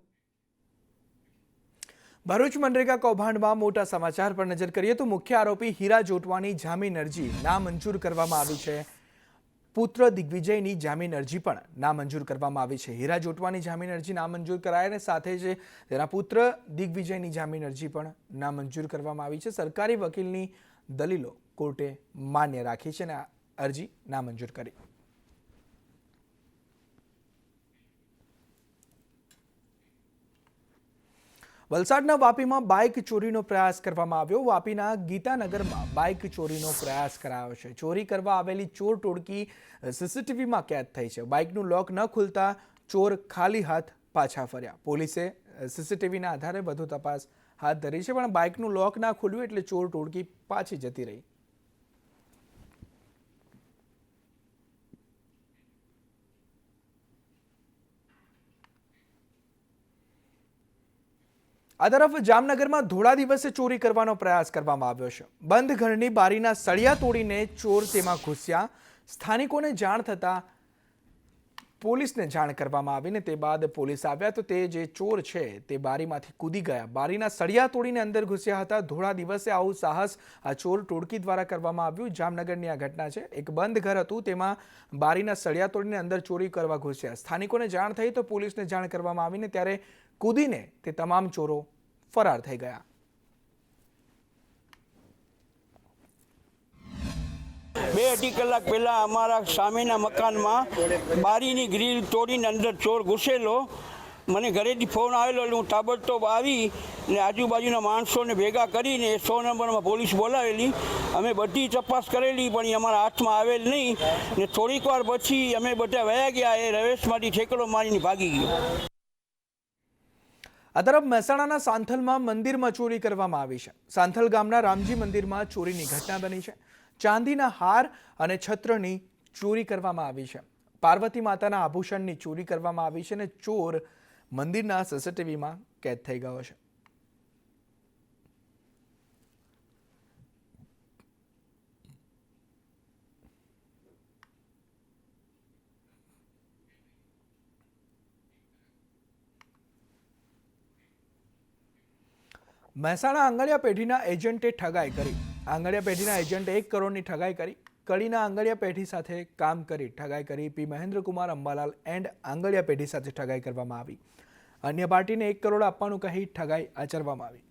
ભરૂચ મનરેગા કૌભાંડમાં મોટા સમાચાર પર નજર કરીએ તો મુખ્ય આરોપી હીરા જોટવાની જામીન અરજી નામંજૂર કરવામાં આવી છે. પુત્ર દિગ્વિજયની જામીન અરજી પણ નામંજૂર કરવામાં આવી છે. હીરા જોટવાની જામીન અરજી નામંજૂર કરાય અને સાથે જ તેના પુત્ર દિગ્વિજયની જામીન અરજી પણ નામંજૂર કરવામાં આવી છે. સરકારી વકીલની દલીલો કોર્ટે માન્ય રાખી છે અને આ અરજી નામંજૂર કરી. વલસાડના વાપીમાં બાઇક ચોરીનો પ્રયાસ કરવામાં આવ્યો. વાપીના ગીતાનગરમાં બાઇક ચોરીનો પ્રયાસ કરાયો છે. ચોરી કરવા આવેલી ચોર ટોળકી સીસીટીવીમાં કેદ થઈ છે. બાઇકનું લોક ન ખુલતા ચોર ખાલી હાથ પાછા ફર્યા. પોલીસે સીસીટીવીના આધારે વધુ તપાસ હાથ ધરી છે, પણ બાઇકનું લોક ના ખુલ્યું એટલે ચોર ટોળકી પાછી જતી રહી. આ તરફ જામનગરમાં ધોળા દિવસે ચોરી કરવાનો પ્રયાસ કરવામાં આવ્યો છે. બંધ ઘરની બારીના સળિયા તોડીને ચોર તેમાં ઘૂસ્યા. સ્થાનિકોને જાણ થતાં પોલીસને જાણ કરવામાં આવીને તે બાદ પોલીસ આવ્યા તો તે જે ચોર છે તે બારીમાંથી કૂદી ગયા. બારીના સળિયા તોડીને અંદર ઘૂસ્યા હતા. ધોળા દિવસે આવું સાહસ આ ચોર ટોળકી દ્વારા કરવામાં આવ્યું. જામનગરની આ ઘટના છે. એક બંધ ઘર હતું, તેમાં બારીના સળિયા તોડીને અંદર ચોરી કરવા ઘૂસ્યા. સ્થાનિકોને જાણ થઈ તો પોલીસને જાણ કરવામાં આવીને ત્યારે કૂદીને તે તમામ ચોરો ફરાર થઈ ગયા. બે અઢી કલાક પહેલાં અમારા સામેના મકાનમાં બારીની ગ્રીલ તોડીને અંદર ચોર ઘૂસેલો. મને ઘરેથી ફોન આવેલો એટલે હું તાબડતોબ આવી ને આજુબાજુના માણસોને ભેગા કરીને 100 નંબરમાં પોલીસ બોલાવેલી. અમે બધી તપાસ કરેલી પણ એ અમારા હાથમાં આવેલ નહીં ને થોડીક વાર પછી અમે બધા વયા ગયા. એ રવેશમાંથી ઠેકડો મારીને ભાગી ગયો. આ તરફ મહેસાણાના સાંથલમાં મંદિરમાં ચોરી કરવામાં આવી છે. સાંથલ ગામના રામજી મંદિરમાં ચોરીની ઘટના બની છે. ચાંદીના હાર અને છત્રની ચોરી કરવામાં આવી છે. પાર્વતી માતાના આભૂષણની ચોરી કરવામાં આવી છે અને ચોર મંદિરના સીસીટીવીમાં કેદ થઈ ગયો છે. મહેસાણા આંગળિયા પેઢીના એજન્ટે ઠગાઈ કરી. આંગળિયા પેઢીના એજન્ટે 1 કરોડની ઠગાઈ કરી. કડીના આંગળિયા પેઢી સાથે કામ કરી ઠગાઈ કરી. પી મહેન્દ્રકુમાર અંબાલાલ એન્ડ આંગળિયા પેઢી સાથે ઠગાઈ કરવામાં આવી. અન્ય પાર્ટીને 1 કરોડ આપવાનું કહી ઠગાઈ આચરવામાં આવી.